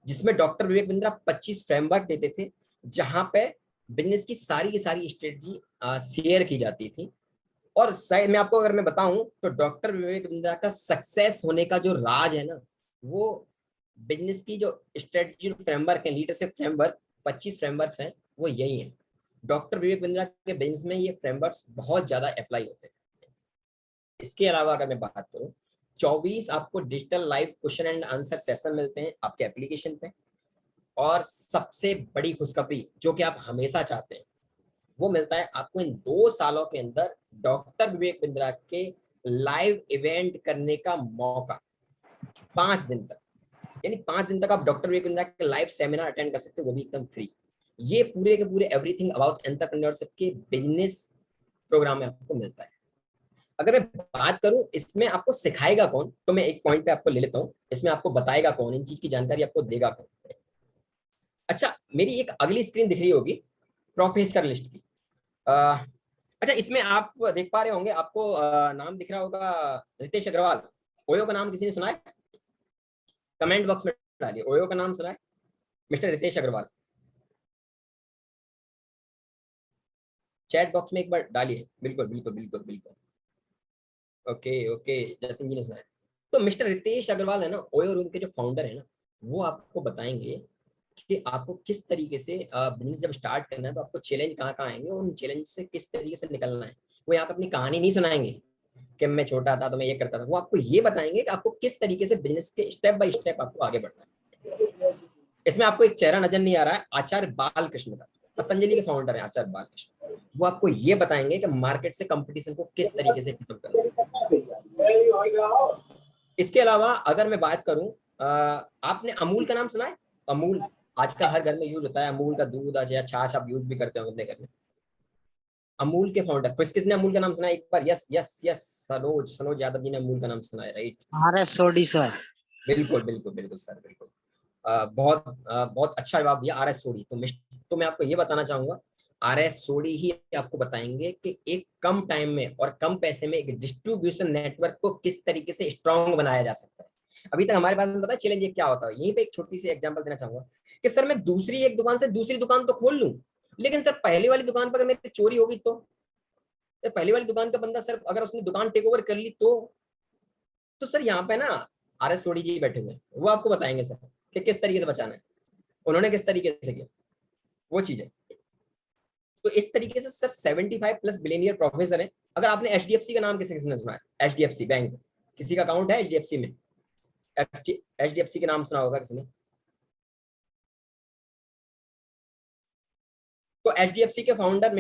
जिसमें डॉक्टर विवेक बिंद्रा 25 फ्रेमवर्क देते थे, जहां पे बिजनेस की सारी स्ट्रेटजी शेयर की जाती थी। और मैं आपको अगर मैं बताऊं तो डॉक्टर विवेक बिंद्रा का सक्सेस होने का जो राज है ना, वो बिजनेस की जो स्ट्रेटजी फ्रेमवर्क है, लीडरशिप फ्रेमवर्क 25 फ्रेमवर्क्स हैं, वो यही है। डॉक्टर विवेक बिंद्रा के बिजनेस में ये फ्रेमवर्क्स बहुत ज्यादा अप्लाई होते हैं। इसके अलावा अगर मैं बात करूं, 24 आपको digital live question and answer session मिलते हैं आपके एप्लीकेशन पे। और सबसे बड़ी खुशखबरी जो कि आप हमेशा चाहते हैं, वो मिलता है आपको इन 2 सालों के अंदर डॉक्टर विवेक बिंद्रा के लाइव इवेंट करने का मौका। 5 दिन तक, यानी 5 दिन तक आप डॉक्टर विवेक बिंद्रा के लाइव सेमिनार अटेंड कर सकते हो, वो भी एकदम फ्री। ये पूरे के पूरे एवरीथिंग अबाउट एंटरप्रेन्योरशिप के बिजनेस प्रोग्राम में आपको मिलता है। अगर मैं बात करूं इसमें आपको सिखाएगा कौन, तो मैं एक पॉइंट पे आपको ले लेता हूं, इसमें आपको बताएगा कौन, इन चीज की जानकारी आपको देगा कौन। अच्छा, मेरी एक अगली स्क्रीन दिख रही होगी प्रोफेसर लिस्ट की। अच्छा, इसमें आप देख पा रहे होंगे, आपको नाम दिख रहा होगा रितेश अग्रवाल। ओयो का नाम किसी ने सुना है? कमेंट बॉक्स में डालिए, ओयो का नाम सुना है? Mister Ritesh Agarwal chat box में एक बार डालिए। बिल्कुल बिल्कुल बिल्कुल बिल्कुल। ओके ओके, जतिन जी ने सुना है। तो मिस्टर रितेश अग्रवाल है ना, ओयो रूम के जो फाउंडर है ना, वो आपको बताएंगे कि आपको किस तरीके से बिजनेस जब स्टार्ट करना है तो आपको चैलेंज कहाँ कहाँ आएंगे, उन चैलेंज से किस तरीके से निकलना है। वो यहाँ पे अपनी कहानी नहीं सुनाएंगे कि मैं छोटा था तो मैं ये करता था, वो आपको ये बताएंगे कि आपको किस तरीके से बिजनेस के स्टेप बाय स्टेप आपको आगे बढ़ना है। इसमें आपको एक चेहरा नजर नहीं आ रहा है, आचार्य बालकृष्ण का, पतंजलि के फाउंडर है आचार्य बालकृष्ण। वो आपको ये बताएंगे कि मार्केट से कंपटीशन को किस तरीके से खत्म करना है। इसके अलावा अगर मैं बात करूं, आपने अमूल का नाम सुना है? अमूल आजकल हर घर में यूज होता है, अमूल का दूध या छाछ आप यूज भी करते हो अपने घर में। अमूल के फाउंडर किसने अमूल का नाम सुना है एक बार? Yes yes yes, Sanoj Yadav ji ने अमूल का नाम सुना है, राइट? RS सोडी सर। बिल्कुल बिल्कुल बिल्कुल सर, बिल्कुल। बहुत अच्छा जवाब दिया, RS सोडी। तो मैं आपको ये बताना चाहूंगा, RS सोडी ही आपको बताएंगे कि एक कम टाइम में और कम पैसे में एक डिस्ट्रीब्यूशन नेटवर्क को किस तरीके से स्ट्रॉन्ग बनाया जा सकता है। अभी तक हमारे पास में पता है चैलेंज क्या होता है, यहीं पे एक छोटी सी एग्जांपल देना चाहूंगा कि सर मैं दूसरी एक दुकान से दूसरी दुकान तो खोल लूं, लेकिन सर पहली वाली दुकान पर अगर मेरी चोरी होगी तो पहली वाली दुकान का बंदा सर अगर उसने दुकान टेक ओवर कर ली तो सर यहाँ पे ना RS सोडी जी बैठे हुए हैं, वो आपको बताएंगे सर कि किस तरीके से बचाना है, उन्होंने किस तरीके से किया वो चीजें। तो इस तरीके से सर 75 प्लस बिलियनियर प्रोफेसर है। अगर आपने HDFC का नाम किसी ने सुना है? HDFC बैंक, किसी का अकाउंट है HDFC में? HDFC के नाम सुना होगा किसी ने? तो HDFC फाउंडर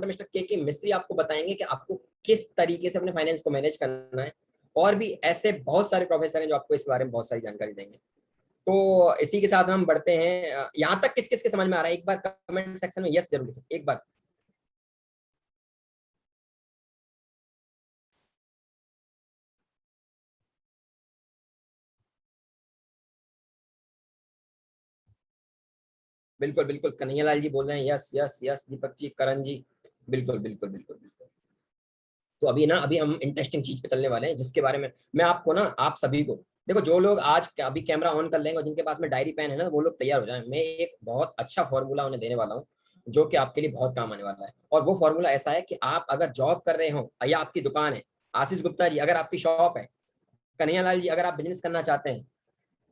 मिस्टर के मिस्त्री आपको बताएंगे कि आपको किस तरीके से अपने फाइनेंस को मैनेज करना है। और भी ऐसे बहुत सारे प्रोफेसर हैं जो आपको इस बारे में बहुत सारी जानकारी देंगे। तो इसी के साथ हम बढ़ते हैं। यहाँ तक किस किस के समझ में आ रहा है, एक बार कमेंट सेक्शन में यस जरूर लिखें एक बार। बिल्कुल बिल्कुल, कन्हैया लाल जी बोल रहे हैं yes yes yes, Deepak ji, करण जी, बिल्कुल बिल्कुल बिल्कुल बिल्कुल। तो अभी हम इंटरेस्टिंग चीज पे चलने वाले हैं, जिसके बारे में मैं आपको ना, आप सभी को, देखो जो लोग आज अभी कैमरा ऑन कर लेंगे और जिनके पास में डायरी पेन है ना, वो लोग तैयार हो जाएं। मैं एक बहुत अच्छा फॉर्मूला उन्हें देने वाला हूँ, जो कि आपके लिए बहुत काम आने वाला है। और वो फॉर्मूला ऐसा है कि आप अगर जॉब कर रहे हो या आपकी दुकान है, आशीष गुप्ता जी अगर आपकी शॉप है, कन्हैया लाल जी अगर आप बिजनेस करना चाहते हैं,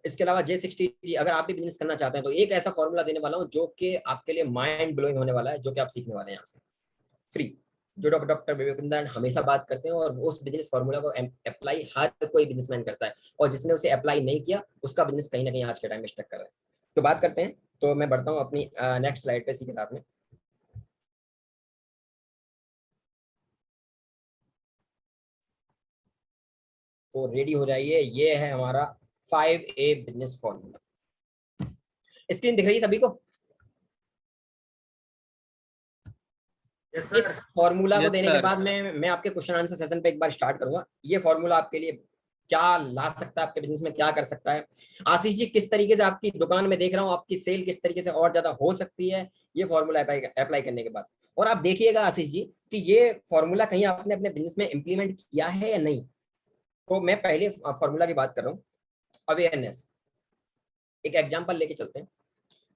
इसके अलावा J60 जी अगर आप भी बिजनेस करना चाहते हैं, तो एक ऐसा फॉर्मूला देने वाला हूँ जो कि आपके लिए माइंड ब्लोइंग होने वाला है, जो कि आप सीखने वाले हैं यहाँ से फ्री, जो डॉक्टर विवेकानंद हमेशा बात करते हैं। और उस बिजनेस फॉर्मूला को अप्लाई हर कोई बिजनेसमैन करता है, और जिसने उसे अप्लाई नहीं किया उसका बिजनेस कहीं ना कहीं आज के टाइम में स्टक कर रहा है। तो बात करते हैं, तो मैं बढ़ता हूँ अपनी नेक्स्ट स्लाइड पे इसी के साथ में। तो रेडी हो जाइए, ये है हमारा 5A बिजनेस फॉर्मूला। स्क्रीन दिख रही है सभी को? इस फॉर्मूला को देने के बाद मैं आपके क्वेश्चन आंसर सेशन पे एक बार स्टार्ट करूंगा। ये फॉर्मूला आपके लिए क्या ला सकता है, आपके बिजनेस में क्या कर सकता है। आशीष जी, किस तरीके से आपकी दुकान में देख रहा हूँ आपकी सेल किस तरीके से और ज्यादा हो सकती है ये फॉर्मूला अप्लाई करने के बाद। और आप देखिएगा आशीष जी कि ये फॉर्मूला कहीं आपने अपने बिजनेस में इंप्लीमेंट किया है या नहीं। तो मैं पहले फॉर्मूला की बात कर रहा हूँ, अवेयरनेस। एक एग्जाम्पल लेके चलते हैं।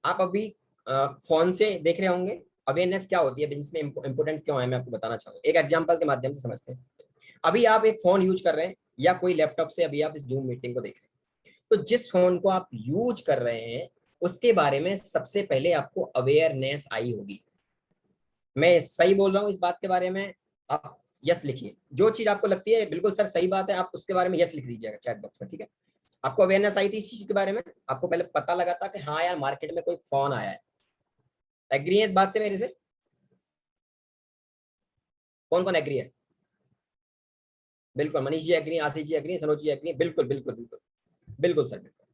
आप अभी फोन से देख रहे होंगे, अवेयरनेस क्या होती है बिजनेस में, इंपोर्टेंट क्यों है, मैं आपको बताना चाहूंगा। एक एग्जांपल के माध्यम से समझते हैं। अभी आप एक फोन यूज कर रहे हैं या कोई लैपटॉप से अभी आप इस जूम मीटिंग को देख रहे हैं, तो जिस फोन को आप यूज कर रहे हैं उसके बारे में सबसे पहले आपको अवेयरनेस आई होगी। मैं सही बोल रहा हूँ इस बात के बारे में? आप यस लिखिए, जो चीज आपको लगती है बिल्कुल सर सही बात है, आप उसके बारे में यस लिख दीजिएगा चैट बॉक्स में, ठीक है। आपको अवेयरनेस आई थी इस चीज के बारे में, आपको पहले पता लगा था कि हाँ यार मार्केट में कोई फोन आया है। एग्री है इस बात से मेरे से? कौन कौन एग्री है? बिल्कुल, मनीष जी एग्री, आशीष जी एग्री, सनोज जी एग्री, बिल्कुल बिल्कुल बिल्कुल बिल्कुल सर बिल्कुल।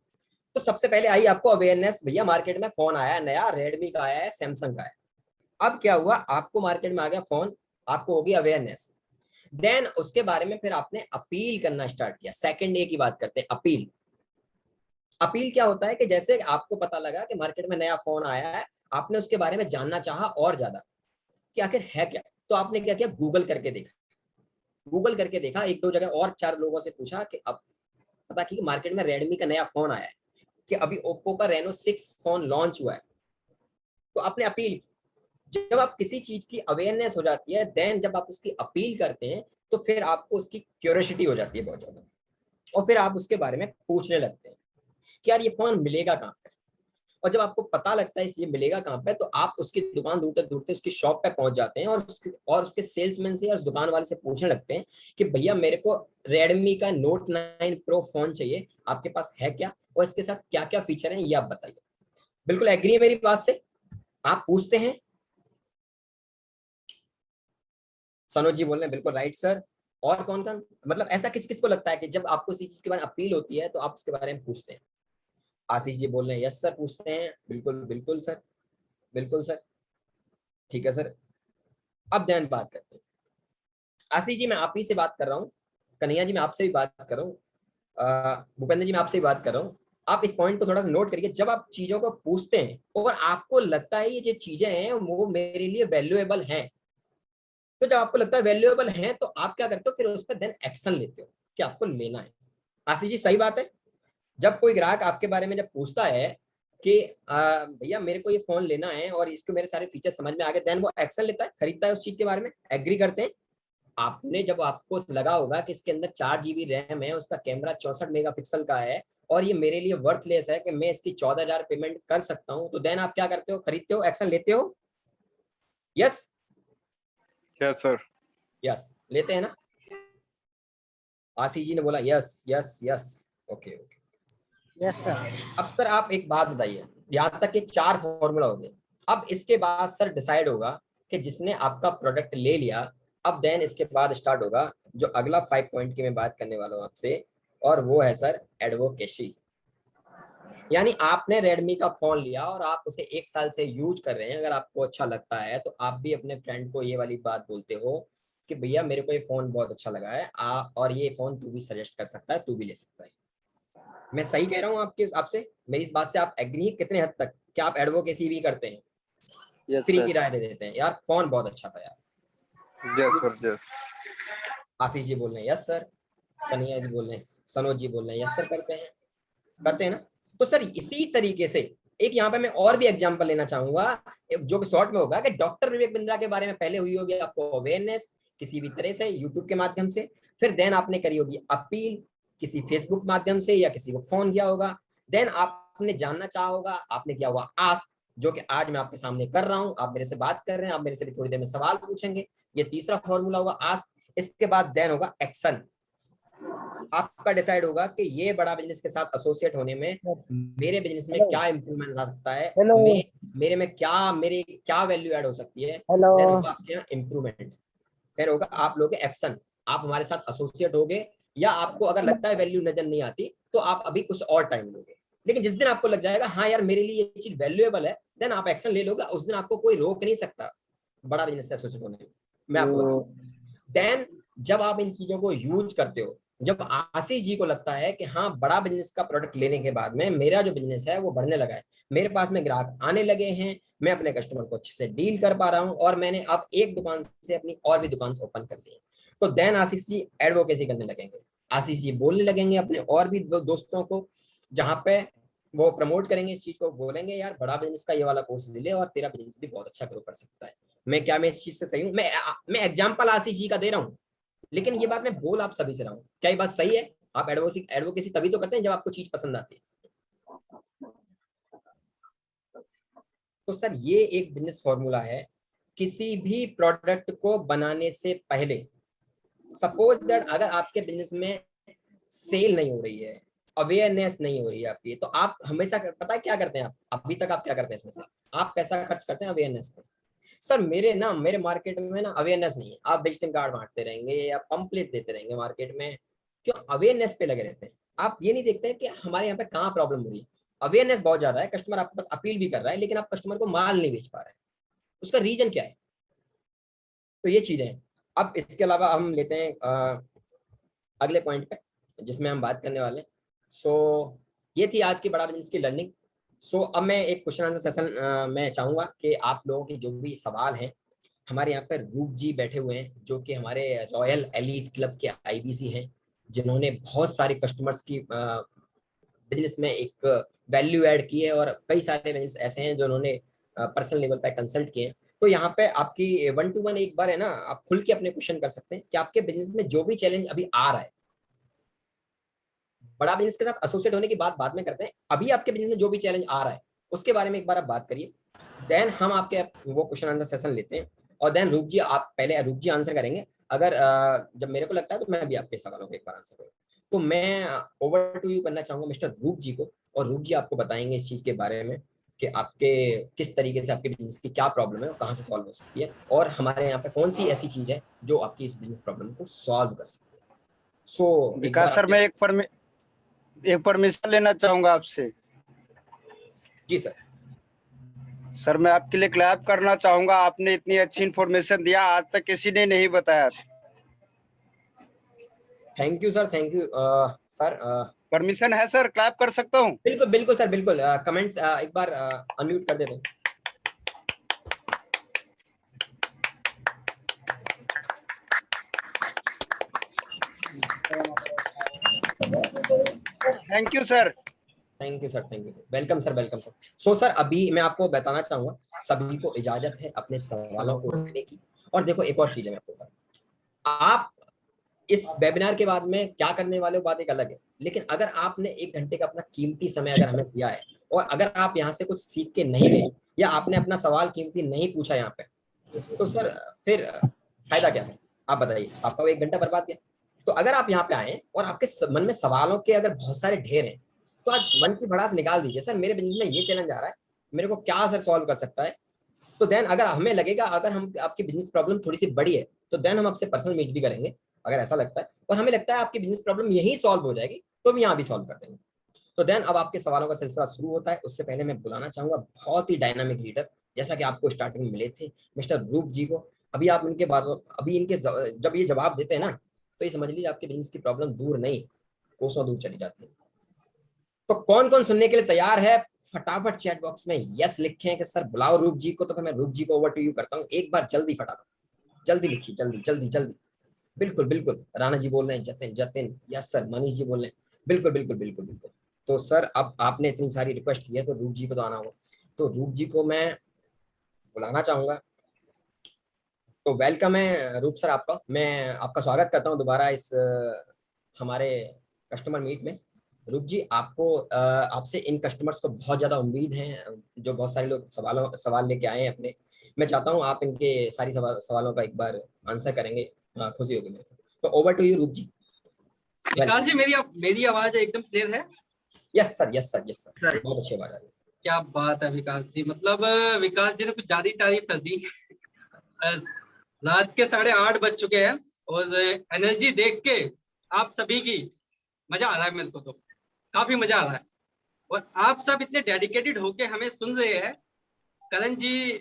तो सबसे पहले आई आपको अवेयरनेस, भैया मार्केट में फोन आया है नया, रेडमी का आया है, सैमसंग का है। अब क्या हुआ, आपको मार्केट में आ गया फोन, आपको होगी अवेयरनेस। देन उसके बारे में फिर आपने अपील करना स्टार्ट किया। सेकंड ए की बात करते हैं, अपील। अपील क्या होता है कि जैसे आपको पता लगा कि मार्केट में नया फोन आया है, आपने उसके बारे में जानना चाहा और ज्यादा कि आखिर है क्या। तो आपने क्या किया, गूगल करके देखा। गूगल करके देखा, एक दो जगह और चार लोगों से पूछा कि अब पता कि मार्केट में रेडमी का नया फोन आया है, कि अभी ओप्पो का रेनो 6 फोन लॉन्च हुआ है। तो आपने अपील, जब आप किसी चीज की अवेयरनेस हो जाती है, देन जब आप उसकी अपील करते हैं, तो फिर आपको उसकी क्यूरियोसिटी हो जाती है बहुत ज्यादा, और फिर आप उसके बारे में पूछने लगते हैं कि यार ये फोन मिलेगा कहाँ पे। और जब आपको पता लगता है इसलिए मिलेगा कहाँ पे, तो आप उसकी दुकान ढूंढते उसकी शॉप पे पहुंच जाते हैं, और उसके सेल्समैन से या उस दुकान वाले से पूछने लगते हैं कि भैया मेरे को रेडमी का नोट 9 प्रो फोन चाहिए, आपके पास है क्या, और इसके साथ क्या क्या फीचर हैं ये आप बताइए। बिल्कुल एग्री है मेरी बात से? आप पूछते हैं? सनोज जी बोल रहे हैं बिल्कुल राइट सर। और कौन कौन, मतलब ऐसा किस किस को लगता है कि जब आपको किसी चीज के बारे में अपील होती है तो आप उसके बारे में पूछते हैं? आशीष जी बोल रहे हैं यस सर पूछते हैं, बिल्कुल बिल्कुल सर, बिल्कुल सर, ठीक है सर। अब ध्यान बात करते हैं। आशीष जी मैं आप ही से बात कर रहा हूँ, कन्हैया जी मैं आपसे भी बात कर रहा हूँ, भूपेंद्र जी मैं आपसे भी बात कर रहा हूँ। आप इस पॉइंट को थोड़ा सा नोट करिए, जब आप चीजों को पूछते हैं और आपको लगता है ये जो चीजें हैं वो मेरे लिए वैल्यूएबल हैं, तो जब आपको लगता है वैल्यूएबल हैं तो आप क्या करते हो, फिर उस पर देन एक्शन लेते हो कि आपको लेना है। आशीष जी सही बात है? जब कोई ग्राहक आपके बारे में जब पूछता है कि भैया मेरे को ये फोन लेना है और इसके मेरे सारे फीचर समझ में आ गए, देन वो एक्शन लेता है, खरीदता है उस चीज के बारे में, एग्री करते हैं। आपने जब आपको लगा होगा कि इसके अंदर 4 GB रैम है, उसका कैमरा 64 मेगापिक्सल का है और ये मेरे लिए वर्थलेस है कि मैं इसकी 14,000 पेमेंट कर सकता हूँ, तो देन आप क्या करते हो, खरीदते हो, एक्शन लेते हो? Yes yes sir. यस लेते हैं ना? आशीष जी ने बोला yes yes yes, okay okay yes sir. अब सर आप एक बात बताइए, यहाँ तक के 4 फॉर्मूला हो गए। अब इसके बाद सर डिसाइड होगा कि जिसने आपका प्रोडक्ट ले लिया, अब देन इसके बाद स्टार्ट होगा जो अगला 5 पॉइंट की मैं बात करने वाला हूँ आपसे, और वो है सर एडवोकेसी। यानी आपने रेडमी का फोन लिया और आप उसे 1 साल से यूज कर रहे हैं, अगर आपको अच्छा लगता है तो आप भी अपने फ्रेंड को ये वाली बात बोलते हो कि भैया मेरे को ये फोन बहुत अच्छा लगा है, और ये फोन तू भी सजेस्ट कर सकता है, तू भी ले सकता है। मैं सही कह रहा हूँ आपके आपसे? मेरी इस बात से आप एग्री कितने हद तक? क्या आप एडवोकेसी भी करते हैं? यस फ्री की सर। राय दे देते हैं? यार फोन बहुत अच्छा था यार। Yes sir, yes. Ashish ji बोल रहे हैं यस सर, कन्हैया जी बोल रहे हैं, सनोज जी बोल रहे हैं यस सर, करते हैं ना? तो सर इसी तरीके से एक यहाँ पे मैं और भी एग्जांपल लेना चाहूंगा, जो कि शॉर्ट में होगा, कि डॉक्टर विवेक बिंद्रा के बारे में पहले हुई होगी आपको अवेयरनेस किसी भी तरह से यूट्यूब के माध्यम से, फिर देन आपने करी होगी अपील किसी फेसबुक माध्यम से या किसी को फोन किया होगा, देन आपने जानना चाहा होगा, आपने किया होगा आस्क, जो कि आज मैं आपके सामने कर रहा हूं, आप मेरे से बात कर रहे हैं, आप मेरे से भी थोड़ी देर में सवाल पूछेंगे, ये तीसरा फॉर्मूला होगा आस्क। इसके बाद देन होगा एक्शन। आपका डिसाइड होगा कि ये बड़ा बिजनेस के साथ एसोसिएट होने में मेरे बिजनेस में हेलो क्या इंप्रूवमेंट आ सकता है, हेलो मेरे में क्या मेरे क्या वैल्यू ऐड हो सकती है। हेलो। देन होगा आपके यहाँ इंप्रूवमेंट, फिर होगा आप लोग एक्शन, आप हमारे साथ एसोसिएट होगे, या आपको अगर लगता है वैल्यू नजर नहीं आती तो आप अभी कुछ और टाइम लोगे, लेकिन जिस दिन आपको लग जाएगा हाँ यार मेरे लिए ये चीज वैल्यूएबल है, देन आप एक्शन ले लोगे, उस दिन आपको कोई रोक नहीं सकता बड़ा बिजनेस से एसोसिएट होने में। मैं आपको बताऊं, देन जब आप इन चीजों को यूज करते हो, जब आशीष जी को लगता है कि हाँ बड़ा बिजनेस का प्रोडक्ट लेने के बाद में मेरा जो बिजनेस है वो बढ़ने लगा है, मेरे पास में ग्राहक आने लगे हैं, मैं अपने कस्टमर को अच्छे से डील कर पा रहा हूँ, और मैंने अब एक दुकान से अपनी और भी दुकान ओपन कर ली है, तो देन आशीष जी एडवोकेसी करने लगेंगे, आशीष जी बोलने लगेंगे अपने और भी दोस्तों को, जहां पे वो प्रमोट करेंगे इस चीज को, बोलेंगे यार बड़ा बिजनेस का ये वाला कोर्स ले ले और तेरा बिजनेस भी बहुत अच्छा ग्रो कर सकता है। मैं इस चीज से सही हूँ? मैं एग्जांपल आशीष जी का दे रहा हूँ, लेकिन ये बात मैं बोल आप सभी से रहा हूँ, क्या ये बात सही है? आप एडवोकेसी तभी तो करते हैं जब आपको चीज पसंद आती है। तो सर ये एक बिजनेस फॉर्मूला है, किसी भी प्रोडक्ट को बनाने से पहले, सपोज दैट अगर आपके बिजनेस में सेल नहीं हो रही है, अवेयरनेस नहीं हो रही है आपकी, तो आप हमेशा पता है क्या करते हैं? आप अभी तक आप क्या करते हैं इसमें से? आप पैसा खर्च करते हैं अवेयरनेस पे। सर मेरे मार्केट में ना अवेयरनेस नहीं है, आप विजिटिंग कार्ड बांटते रहेंगे या पंपलेट देते रहेंगे मार्केट में, क्यों अवेयरनेस पे लगे रहते हैं? आप ये नहीं देखते हैं कि हमारे यहाँ पे कहाँ प्रॉब्लम हो रही है। अवेयरनेस बहुत ज्यादा है, कस्टमर आपके पास अपील भी कर रहा है, लेकिन आप कस्टमर को माल नहीं बेच पा रहे हैं, उसका रीजन क्या है? तो ये चीजें हैं। अब इसके अलावा हम लेते हैं अगले पॉइंट पे जिसमें हम बात करने वाले हैं। सो ये थी आज की बड़ा बिजनेस की लर्निंग। सो अब मैं एक क्वेश्चन आंसर सेशन मैं चाहूंगा कि आप लोगों के जो भी सवाल हैं, हमारे यहाँ पर रूप जी बैठे हुए हैं जो कि हमारे रॉयल एलीट क्लब के आईबीसी हैं, जिन्होंने बहुत सारे कस्टमर्स की बिजनेस में एक वैल्यू ऐड की है, और कई सारे बिजनेस ऐसे हैं जो उन्होंने पर्सनल लेवल पर कंसल्ट किए हैं। तो यहाँ पे आपकी 1-to-1 एक बार है ना, आप खुल के अपने क्वेश्चन कर सकते हैं कि आपके बिजनेस में जो भी चैलेंज अभी आ रहा है, बड़ा बिजनेस के साथ एसोसिएट होने की बात बाद में करते हैं, अभी आपके बिजनेस में जो भी चैलेंज आ रहा है उसके बारे में एक बार आप बात करिए, देन हम आपके वो क्वेश्चन आंसर सेशन लेते हैं, और देन रूप जी आप पहले रूप जी आंसर करेंगे, अगर जब मेरे को लगता है तो मैं भी आपके सवालों को एक बार आंसर करूँ। तो मैं ओवर टू यू करना चाहूंगा मिस्टर रूप जी को, और रूप जी आपको बताएंगे इस चीज के बारे में कि आपके किस तरीके से आपके बिजनेस की क्या प्रॉब्लम है और कहाँ से सॉल्व हो सकती है, और हमारे यहाँ पे कौन सी ऐसी चीज है जो आपकी इस बिजनेस प्रॉब्लम को सॉल्व कर सकती है। सो एक विकास बार सर, आपके, मैं एक परमिशन लेना चाहूंगा आपसे। जी सर। सर मैं आपके लिए क्लैप करना चाहूंगा, आपने इतनी अच्छी इन्फॉर्मेशन दिया, आज तक किसी ने नहीं बताया। Thank you sir, thank you sir. Permission है सर, क्लैप कर सकता हूँ? बिल्कुल बिल्कुल सर, बिल्कुल। कमेंट्स एक बार अनम्यूट कर देते हैं। Thank you sir. Thank you sir, thank you, welcome sir, welcome sir. So sir अभी मैं आपको बताना चाहूंगा, सभी को इजाजत है अपने सवालों को रखने की, और देखो एक और चीज है मैं आपको बताऊं, आप इस वेबिनार के बाद में क्या करने वाले हो बात एक अलग है, लेकिन अगर आपने 1 घंटे का अपना कीमती समय अगर हमें दिया है, और अगर आप यहाँ से कुछ सीख के नहीं गए, या आपने अपना सवाल कीमती नहीं पूछा यहाँ पे, तो सर फिर फायदा क्या है? आप बताइए, आपका वो 1 घंटा बर्बाद किया। तो अगर आप यहाँ पे आए और आपके मन में सवालों के अगर बहुत सारे ढेर हैं, तो आज मन की भड़ास निकाल दीजिए, सर मेरे बिजनेस में ये चैलेंज आ रहा है, मेरे को क्या सर सॉल्व कर सकता है। तो देन अगर हमें लगेगा अगर हम आपकी बिजनेस प्रॉब्लम थोड़ी सी बड़ी है, तो देन हम आपसे पर्सनल मीट भी करेंगे, अगर ऐसा लगता है, और हमें लगता है आपकी बिजनेस प्रॉब्लम यही सॉल्व हो जाएगी, तो हम यहाँ भी सॉल्व कर देंगे। तो देन अब आपके सवालों का सिलसिला शुरू होता है, उससे पहले मैं बुलाना चाहूंगा बहुत ही डायनामिक लीडर, जैसा कि आपको स्टार्टिंग में मिले थे, मिस्टर रूप जी को। अभी आप इनके बाद अभी इनके जब ये जवाब देते हैं ना, तो ये समझ लीजिए आपके बिजनेस की प्रॉब्लम दूर नहीं, कोसों दूर चली जाती है। तो कौन कौन सुनने के लिए तैयार है? फटाफट चैट बॉक्स में यस लिखें कि सर बुलाओ रूप जी को। तो फिर मैं रूप जी को ओवर टू यू करता हूँ। एक बार जल्दी फटाफट जल्दी लिखिए, जल्दी जल्दी जल्दी। बिल्कुल बिल्कुल, राणा जी बोल रहे हैं, जतिन जतिन, यस सर, मनीष जी बोल रहे हैं, बिल्कुल बिल्कुल बिल्कुल बिल्कुल। तो सर अब आपने इतनी सारी रिक्वेस्ट की है तो रूप जी को तो आना होगा। तो रूप जी को मैं बुलाना चाहूंगा। तो वेलकम है रूप सर आपका। मैं आपका स्वागत करता हूं दोबारा इस हमारे कस्टमर मीट में। रूप जी, आपको आपसे इन कस्टमर्स को बहुत ज्यादा उम्मीद है, जो बहुत सारे लोग सवाल लेके आए हैं अपने। मैं चाहता हूं आप इनके सारी सवालों का एक बार आंसर करेंगे, खुशी होगी मेरे को। तो ओवर टू यू रूप जी। विकास जी, मेरी आवाज एकदम क्लियर है? Yes sir, yes sir, yes sir, sir, बहुत अच्छी आवाज आ रही है। क्या बात है विकास जी, मतलब विकास जी ने कुछ ज्यादा ही तारीफ कर दी। अ, रात के 8:30 बज चुके हैं और एनर्जी देख के आप सभी की मजा आ रहा है मेरे को, तो काफी मजा आ रहा है। और आप सब इतने डेडिकेटेड होके हमें सुन रहे हैं। करण जी,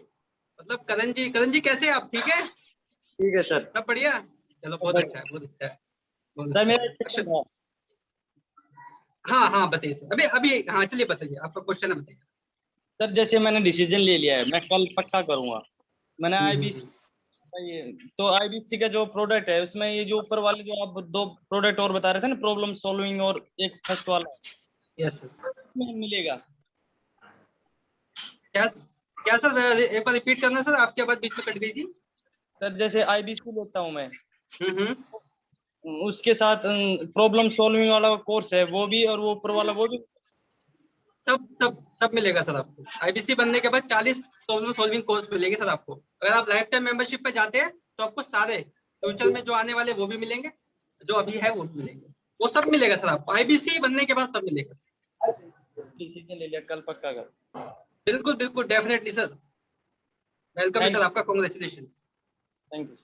मतलब करण जी कैसे हैं आप? ठीक है? ठीक है सर। सब बढ़िया? चलो, बहुत बस अच्छा है, बहुत अच्छा है, बहुत सर अच्छा मेरा एक है। क्वेश्चन था। हाँ हाँ, बताइए सर। अभी अभी हाँ, चलिए बताइए, आपका क्वेश्चन है, बताइए। सर जैसे मैंने डिसीजन ले लिया है, मैं कल पक्का करूंगा। मैंने आईबीसी, हम्म। ये तो आईबीसी का जो प्रोडक्ट है उसमें ये जो ऊपर वाले जो आप दो प्रोडक्ट और बता रहे थे ना, प्रॉब्लम सॉल्विंग और एक फर्स्ट वाला, यस सर। में मिलेगा। क्या क्या सर? एक बार रिपीट करना सर, आपकी आवाज बीच में कट गई थी। सर जैसे आईबीसी लेता हूँ मैं, हम्म। उसके साथ प्रॉब्लम सॉल्विंग वाला कोर्स है वो भी, और वो ऊपर वाला वो भी। सब सब सब मिलेगा सर आपको। आईबीसी बनने के बाद 40 प्रॉब्लम सॉल्विंग कोर्स मिलेंगे सर आपको। अगर आप लाइफ टाइम मेंबरशिप पे जाते हैं तो आपको सारे फ्यूचर में जो आने वाले वो भी मिलेंगे, जो अभी है वो भी मिलेंगे। वो सब मिलेगा सर आपको, आईबीसी बनने के बाद सब मिलेगा। डिसीजन ले लिया, कल पक्का कर। बिल्कुल बिल्कुल, डेफिनेटली सर। वेलकम है थैंक सर आपका, कॉन्ग्रेचुलेशन। Thank you.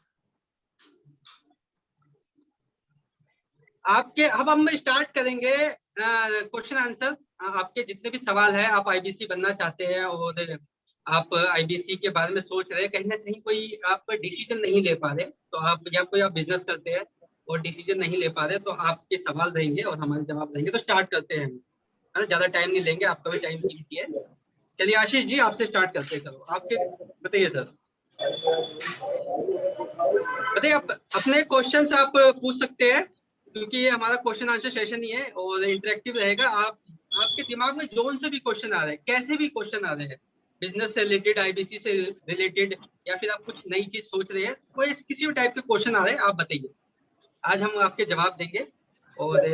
आपके अब हम स्टार्ट करेंगे क्वेश्चन आंसर। आपके जितने भी सवाल है, आप आईबीसी बनना चाहते हैं और आप आईबीसी के बारे में सोच रहे हैं, कहीं ना कहीं कोई आप डिसीजन नहीं ले पा रहे, तो आप या कोई आप बिजनेस करते हैं और डिसीजन नहीं ले पा रहे, तो आपके सवाल रहेंगे और हमारे जवाब रहेंगे। तो स्टार्ट करते हैं हम, है ना? ज्यादा टाइम नहीं लेंगे, आपका भी टाइम कीमती है। चलिए आशीष जी, आपसे स्टार्ट करते हैं। चलो आपके बताइए सर, बताइए। आप अपने क्वेश्चन आप पूछ सकते हैं, क्योंकि ये हमारा क्वेश्चन आंसर सेशन ही है और इंटरेक्टिव रहेगा। आप आपके दिमाग में जोन से भी क्वेश्चन आ रहे हैं, कैसे भी क्वेश्चन आ रहे हैं, बिजनेस से रिलेटेड, आईबीसी से रिलेटेड, या फिर आप कुछ नई चीज सोच रहे हैं, कोई किसी भी टाइप के क्वेश्चन आ रहे हैं, आप बताइए। आज हम आपके जवाब देंगे और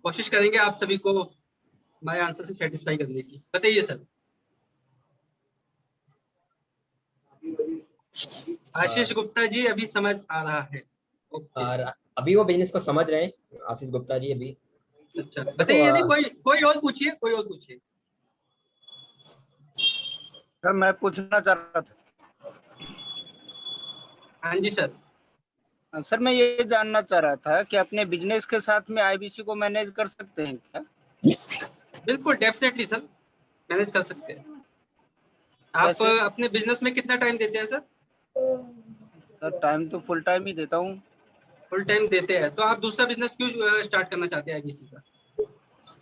कोशिश करेंगे आप सभी को हमारे आंसर से सेटिस्फाई करने की। बताइए सर। आशीष गुप्ता जी, अभी समझ आ रहा है? ओके। और अभी वो बिजनेस को समझ रहे हैं आशीष गुप्ता जी अभी। अच्छा, देखो बताइए। नहीं, कोई कोई और पूछिए, कोई और पूछिए। सर मैं पूछना चाह रहा था। हाँ जी सर। सर मैं ये जानना चाह रहा था कि अपने बिजनेस के साथ में आईबीसी को मैनेज कर सकते हैं क्या? बिल्कुल, डेफिनेटली सर, मैनेज कर सकते हैं। आप कैसे? अपने बिजनेस में कितना टाइम देते हैं सर? सर टाइम तो फुल टाइम ही देता हूँ। फुल टाइम देते हैं, तो आप दूसरा बिजनेस क्यों स्टार्ट करना चाहते हैं आईबीसी का?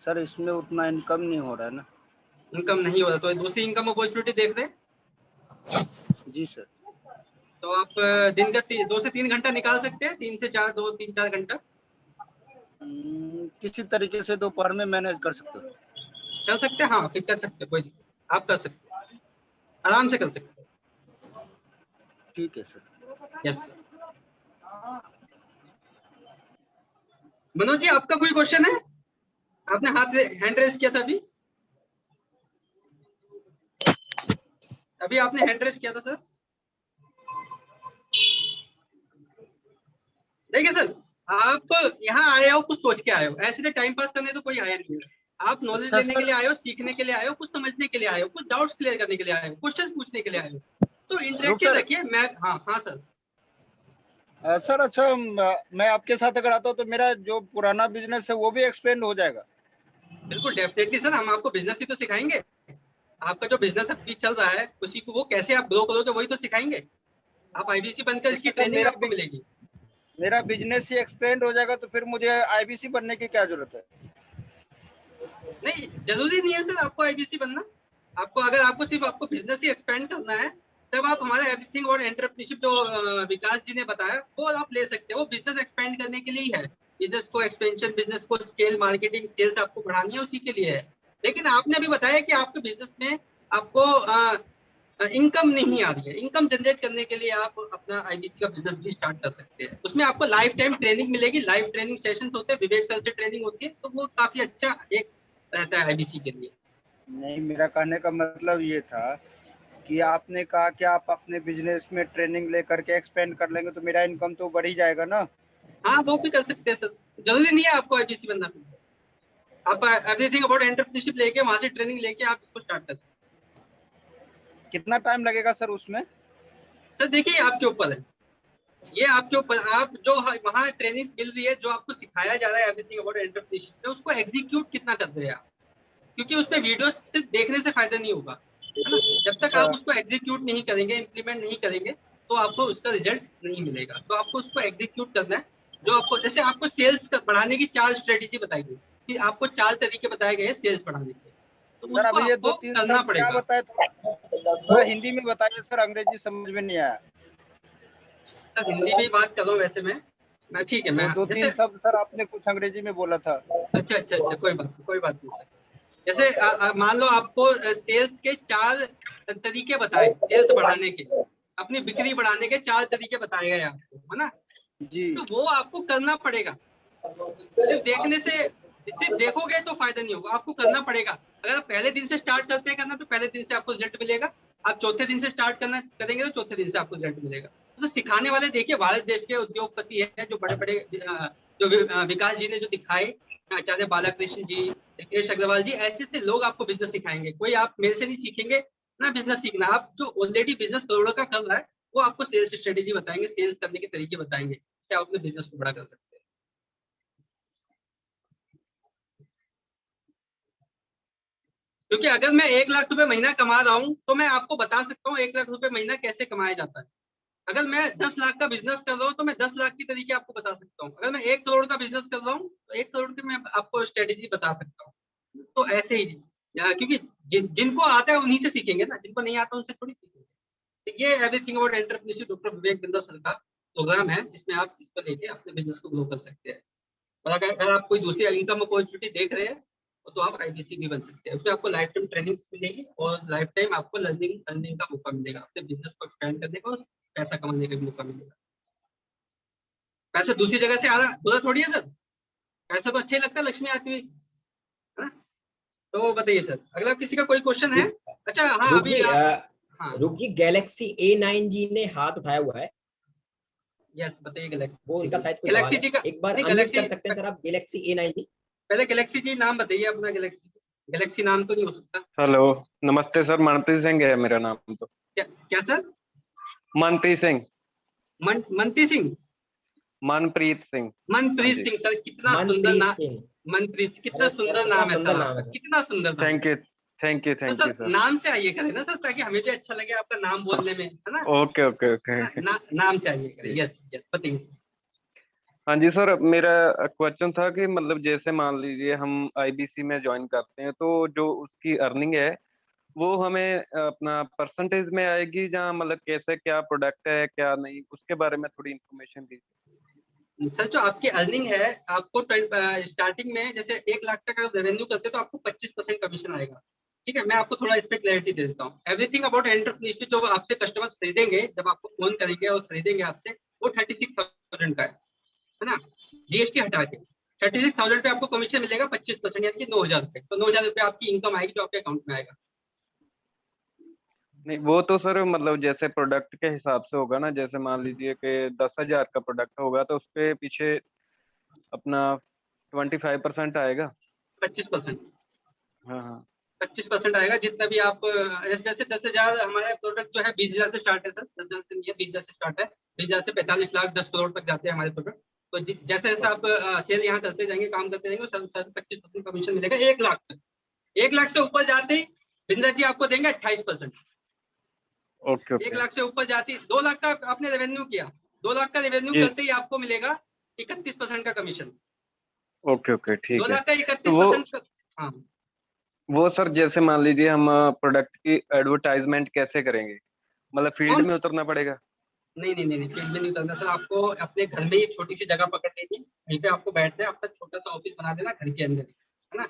सर इसमें उतना इनकम नहीं हो रहा है ना। इनकम नहीं हो रहा, तो दूसरी इनकम अपॉर्चुनिटी देख रहे हैं। जी सर। तो आप दिन का 2 से 3 घंटा निकाल सकते हैं, 3 से 4, 2, 3, 4 घंटा किसी तरीके से दोपहर में मैनेज कर सकते हो? कर सकते हैं। हाँ, फिर कर सकते हैं, कोई दिक्कत नहीं। आप कर सकते हैं, आराम से कर सकते हैं। ठीक है sir. Yes sir. Manoj ji, आपका कोई क्वेश्चन है? आपने हैंड रेस किया था अभी। अभी आपने हैंड रेस किया था सर। देखिए सर, आप यहाँ आए हो, कुछ सोच के आए हो, ऐसे टाइम पास करने तो कोई आया नहीं है। आप नॉलेज अच्छा लेने के सर। लिए आए हो, सीखने के लिए आए हो, कुछ समझने के लिए आए हो, कुछ डाउट्स क्लियर करने के लिए आए हो, क्वेश्चन पूछने के लिए आए हो। तो रूप इंटरेक्टिव सर। रखिए। मैं हाँ हाँ सर। सर अच्छा, मैं आपके साथ अगर आता हूँ तो मेरा जो पुराना बिजनेस है वो भी एक्सपेंड हो जाएगा? बिल्कुल डेफिनेटली सर, हम आपको बिजनेस ही तो सिखाएंगे। आपका जो बिजनेस अभी चल रहा है उसी को, वो कैसे आप ग्रो करोगे वही तो सिखाएंगे। आप आईबीसी बनकर तो इसकी सर ट्रेनिंग आपको मिलेगी। मेरा बिजनेस ही एक्सपेंड हो जाएगा तो फिर मुझे आईबीसी बनने की क्या जरूरत है? नहीं, जरूरी नहीं है सर आपको आईबीसी बनना। आपको अगर आपको सिर्फ आपको बिजनेस ही एक्सपेंड करना है, तब आप हमारा एवरीथिंग और एंटरप्रेन्योरशिप जो विकास जी ने बताया वो आप ले सकते हो। वो बिजनेस एक्सपेंड करने के लिए ही है। बिजनेस को एक्सपेंशन, बिजनेस को स्केल, मार्केटिंग, सेल्स आपको बढ़ानी है, उसी के लिए है। लेकिन आपने अभी बताया कि आपके बिजनेस में आपको इनकम नहीं आ रही है। इनकम जनरेट करने के लिए आप अपना आईबीसी का बिजनेस भी स्टार्ट कर सकते हैं। उसमें आपको लाइफ टाइम ट्रेनिंग मिलेगी, लाइव ट्रेनिंग सेशंस होते हैं, विवेक सर से ट्रेनिंग होती है, तो वो काफी अच्छा एक रहता है आईबीसी के लिए। नहीं, मेरा कहने का मतलब ये था कि आपने कहा कि आप अपने बिजनेस में ट्रेनिंग लेकर के एक्सपेंड कर लेंगे तो मेरा इनकम तो बढ़ ही जाएगा ना। हाँ, वो भी कर सकते हैं सर, जरूरी नहीं है आपको आईबीसी बनना। फिर सर आप एवरीथिंग अबाउट एंटरप्रेन्योरशिप लेके, वहां से ट्रेनिंग लेके आप इसको स्टार्ट कर सकते हैं। कितना टाइम लगेगा सर उसमें? सर देखिए, आपके ऊपर है, ये आपके ऊपर। आप जो वहाँ ट्रेनिंग मिल रही है, जो आपको सिखाया जा रहा है एवरीथिंग अबाउट एंटरप्रेन्योरशिप में, उसको एग्जीक्यूट कितना कर रहे हैं आप। क्योंकि उसमें वीडियो सिर्फ देखने से फायदा नहीं होगा, है ना। जब तक अच्छा, आप उसको एग्जीक्यूट नहीं करेंगे, इम्प्लीमेंट नहीं करेंगे, तो आपको उसका रिजल्ट नहीं मिलेगा। तो आपको उसको एग्जीक्यूट करना है। जो आपको, जैसे आपको सेल्स बढ़ाने की 4 स्ट्रेटेजी बताई गई, कि आपको 4 तरीके बताए गए हैं सेल्स बढ़ाने के, तो सर उसको अभी ये आपको 2-3 करना शब्द क्या पड़ेगा। बताए, थोड़ा हिंदी में बताइए सर, अंग्रेजी समझ में नहीं आया। सर हिंदी में ही बात कर रहा हूँ वैसे मैं ठीक है, वो मैं दो जैसे, तीन शब्द सर आपने कुछ अंग्रेजी में बोला था। अच्छा, कोई बात नहीं सर। जैसे मान लो आपको सेल्स के 4 तरीके बताए, सेल्स बढ़ाने के, अपनी बिक्री बढ़ाने के 4 तरीके बताए गए आपको, है ना। जी। तो वो आपको करना पड़ेगा। सिर्फ देखोगे तो फायदा नहीं होगा, आपको करना पड़ेगा। अगर आप पहले दिन से स्टार्ट करते हैं करना, तो पहले दिन से आपको रिजल्ट मिलेगा। आप चौथे दिन से स्टार्ट करना करेंगे तो चौथे दिन से आपको रिजल्ट मिलेगा। तो सिखाने वाले देखिए, भारत देश के उद्योगपति है, जो बड़े बड़े जो विकास जी ने जो दिखाए, आचार्य बालाकृष्ण जी, राकेश अग्रवाल जी, ऐसे ऐसे लोग आपको बिजनेस सिखाएंगे। कोई आप मेरे से नहीं सीखेंगे ना बिजनेस सीखना। आप जो ऑलरेडी बिजनेस करोड़ों का कर रहा है, वो आपको सेल्स स्ट्रेटेजी बताएंगे, सेल्स करने के तरीके बताएंगे, इससे आप अपने बिजनेस को बड़ा कर सकते हैं। क्योंकि अगर मैं 1 लाख रुपए महीना कमा रहा हूँ, तो मैं आपको बता सकता हूँ 1 लाख रुपए महीना कैसे कमाया जाता है। अगर मैं 10 लाख का बिजनेस कर रहा हूँ, तो मैं 10 लाख की तरीके आपको बता सकता हूँ। अगर मैं 1 करोड़ का बिजनेस कर रहा हूँ, तो 1 करोड़ की मैं आपको स्ट्रेटेजी बता सकता हूँ। तो ऐसे ही क्योंकि जिनको आता है उन्हीं से सीखेंगे ना, जिनको नहीं आता उनसे थोड़ी सीखेंगे। तो ये everything about entrepreneurship doctor Vivek Binder sir का प्रोग्राम है, जिसमें आप इसको लेके अपने बिजनेस को ग्रो कर सकते हैं। और अगर आप कोई दूसरी इनकम अपॉर्चुनिटी देख रहे हैं, तो आप आईबीसी भी बन सकते हैं। उसमें आपको लाइफ टाइम ट्रेनिंग मिलेगी, और लाइफ टाइम आपको लर्निंग अर्निंग का मौका मिलेगा, अपने बिजनेस को एक्सपेंड करने का और पैसा कमाने का भी मौका मिलेगा। पैसा दूसरी जगह से आ रहा बुरा थोड़ी है सर, पैसा तो अच्छा ही लगता है लक्ष्मी आती हुई, है ना। तो बताइए सर, अगला किसी का कोई क्वेश्चन है? अच्छा हाँ, रूप अभी जी, हाँ रूप जी, गैलेक्सी A9 जी ने हाथ उठाया हुआ है, यस, बताइए गैलेक्सी वो उनका जी। शायद कोई सवाल गैलेक्सी है। जी का, एक बार नहीं अनम्यूट गैलेक्सी, कर सकते हैं सर आप, गैलेक्सी A9 जी। पहले गैलेक्सी जी नाम बताइए अपना। गैलेक्सी, गैलेक्सी नाम तो नहीं हो सकता। हेलो, नमस्ते सर, मनप्रीत सिंह है मेरा नाम तो। क्या सर? मनप्रीत सिंह। मनती सिंह? मनप्रीत सिंह। हाँ मनप्रीत जी। सिंह सर, कितना सुंदर मनप्रीत नाम। सिंह। मनप्रीत, कितना अरे सर, सुंदर कितना नाम है सुंदर सर नाम आपका, है सर। कितना सुंदर नाम है। थैंक यू, थैंक यू, तो थैंक यू सर सर। नाम से आइए करें ना सर, ताकि हमें भी अच्छा लगे आपका नाम बोलने में, है ना। Okay okay okay. नाम से आइए करें। यस यस, बताइए सर। हाँ जी सर, मेरा क्वेश्चन था कि मतलब जैसे मान लीजिए हम आईबीसी में ज्वाइन करते हैं, तो जो उसकी अर्निंग है वो हमें अपना परसेंटेज में आएगी, जहाँ मतलब कैसे, क्या प्रोडक्ट है क्या नहीं, उसके बारे में थोड़ी इन्फॉर्मेशन दीजिए। सर जो आपकी अर्निंग है, आपको स्टार्टिंग में जैसे 1 लाख तक अगर रेवेन्यू करते हैं, तो आपको 25% कमीशन आएगा। ठीक है, मैं आपको थोड़ा इस पे क्लैरिटी दे देता हूँ। एवरीथिंग अबाउट एंटरप्रेन्योरशिप जो आपसे कस्टमर्स खरीदेंगे, जब आपको फोन करेंगे और खरीदेंगे आपसे, वो 36,000 का है ना, जीएसटी हटा के। 36,000 पे आपको कमीशन मिलेगा 25%, यानी कि 9,000 रुपये। तो 9,000 रुपये आपकी इनकम आएगी, जो आपके अकाउंट में आएगा। नहीं, वो तो सर मतलब जैसे प्रोडक्ट के हिसाब से होगा ना, जैसे मान लीजिए कि 10,000 का प्रोडक्ट होगा तो उस पे पीछे अपना 25% आएगा। 25%, हाँ हाँ। 25% आएगा जितना भी आप वैसे 10,000, हमारा प्रोडक्ट जो है 20,000 से स्टार्ट है सर। 10,000 से नहीं है, 20,000 से स्टार्ट है। 20,000 से 45 लाख 10 करोड़ तक जाते हैं हमारे प्रोडक्ट। तो जैसे जैसे आप सेल यहाँ करते जाएंगे, काम करते जाएंगे, सर सर 25% कमीशन मिलेगा 1 लाख तक। 1 लाख से ऊपर जाते ही बिंदर जी आपको देंगे 28%। Okay 1 okay. लाख से ऊपर जाती, 2 लाख का आपने रेवेन्यू किया, 2 लाख का रेवेन्यू जी। करते ही आपको मिलेगा 31% का कमीशन। ओके ओके, 2 ठीक है। लाख का तो वो 31%। हाँ वो सर जैसे मान लीजिए हम प्रोडक्ट की एडवर्टाइजमेंट कैसे करेंगे, मतलब फील्ड कौन में उतरना पड़ेगा? नहीं नहीं नहीं नहीं, फील्ड में नहीं उतरना सर। आपको अपने घर में ही एक छोटी सी जगह पकड़ लेनी, वहीं पे आपको बैठना है, आपका छोटा सा ऑफिस बना देना घर के अंदर ही, है ना।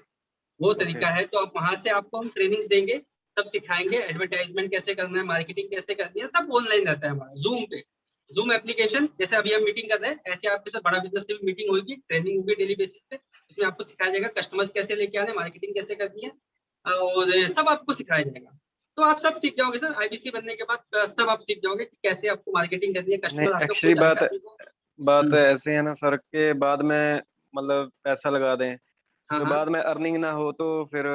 वो ओके तरीका है। तो आप वहां से आपको हम ट्रेनिंग्स देंगे, सब सिखाएंगे, एडवर्टाइजमेंट कैसे करना है, मार्केटिंग कैसे करनी है, सब ऑनलाइन रहता है हमारा जूम पे। जूम एप्लीकेशन, जैसे अभी हम मीटिंग कर रहे हैं ऐसे आपके साथ बड़ा बिजनेस से भी मीटिंग होगी, ट्रेनिंग होगी डेली बेसिस पे। इसमें आपको सिखाया जाएगा कस्टमर्स कैसे लेके आने, मार्केटिंग कैसे करनी है, और सब आपको सिखाया जाएगा। तो आप सब सीख जाओगे सर, आईबीसी बनने के बाद सब आप सीख जाओगे कि कैसे आपको मार्केटिंग करनी है, नहीं, कस्टमर आपका एक्चुअली खुद आएगा आपको। बात ऐसे है ना सर, के बाद में मतलब पैसा लगा दें, हाँ फिर हाँ, बाद में अर्निंग ना हो तो फिर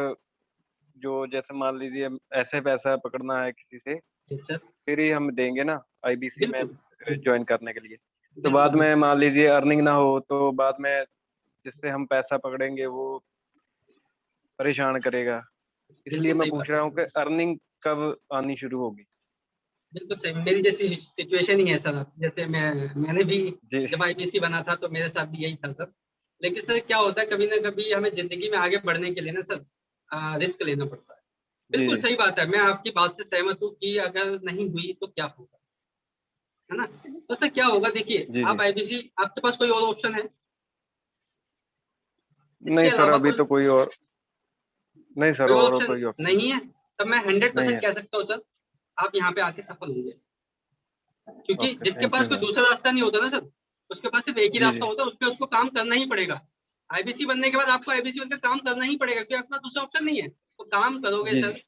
जो जैसे मान लीजिए ऐसे पैसा पकड़ना है किसी से, ठीक सर, फिर ही हम देंगे ना आईबीसी में बिल्कुल बिल्कुल ज्वाइन करने के लिए। तो बिल्कुल बाद में बिल्कुल मान लीजिए अर्निंग ना हो तो बाद में जिससे हम पैसा पकड़ेंगे वो परेशान करेगा। इसलिए बिल्कुल मैं सही पूछ बात है रहा हूँ सर। कि अर्निंग कब आनी शुरू होगी? बिल्कुल सही, मेरी जैसी सिचुएशन ही है सर। जैसे मैंने भी जी जब आईपीसी बना था तो मेरे साथ भी यही था सर। लेकिन सर क्या होता है, कभी ना कभी हमें जिंदगी में आगे बढ़ने के लिए ना सर रिस्क लेना पड़ता है। जी बिल्कुल जी सही बात है, मैं आपकी बात से सहमत हूँ कि अगर नहीं हुई तो क्या होगा, है ना। तो सर क्या होगा, देखिए जी जी। आप आईपीसी, आपके पास कोई और ऑप्शन है इसके नहीं सर, अलावा अभी कोई? तो कोई और नहीं सर, कोई और और ऑप्शन कोई ऑप्शन नहीं है? तब मैं नहीं 100% है। कह सकता हूँ सर, आप यहाँ पे आके सफल होंगे। क्योंकि ओके, जिसके थैंक पास यू कोई सर। दूसरा रास्ता नहीं होता ना सर, उसके पास सिर्फ एक ही जी जी रास्ता होता है, उस पर उसको काम करना ही पड़ेगा। आईबीसी बनने के बाद आपको आईबीसी बनकर काम करना ही पड़ेगा, क्योंकि अपना दूसरा ऑप्शन नहीं है। तो काम करोगे जी सर जी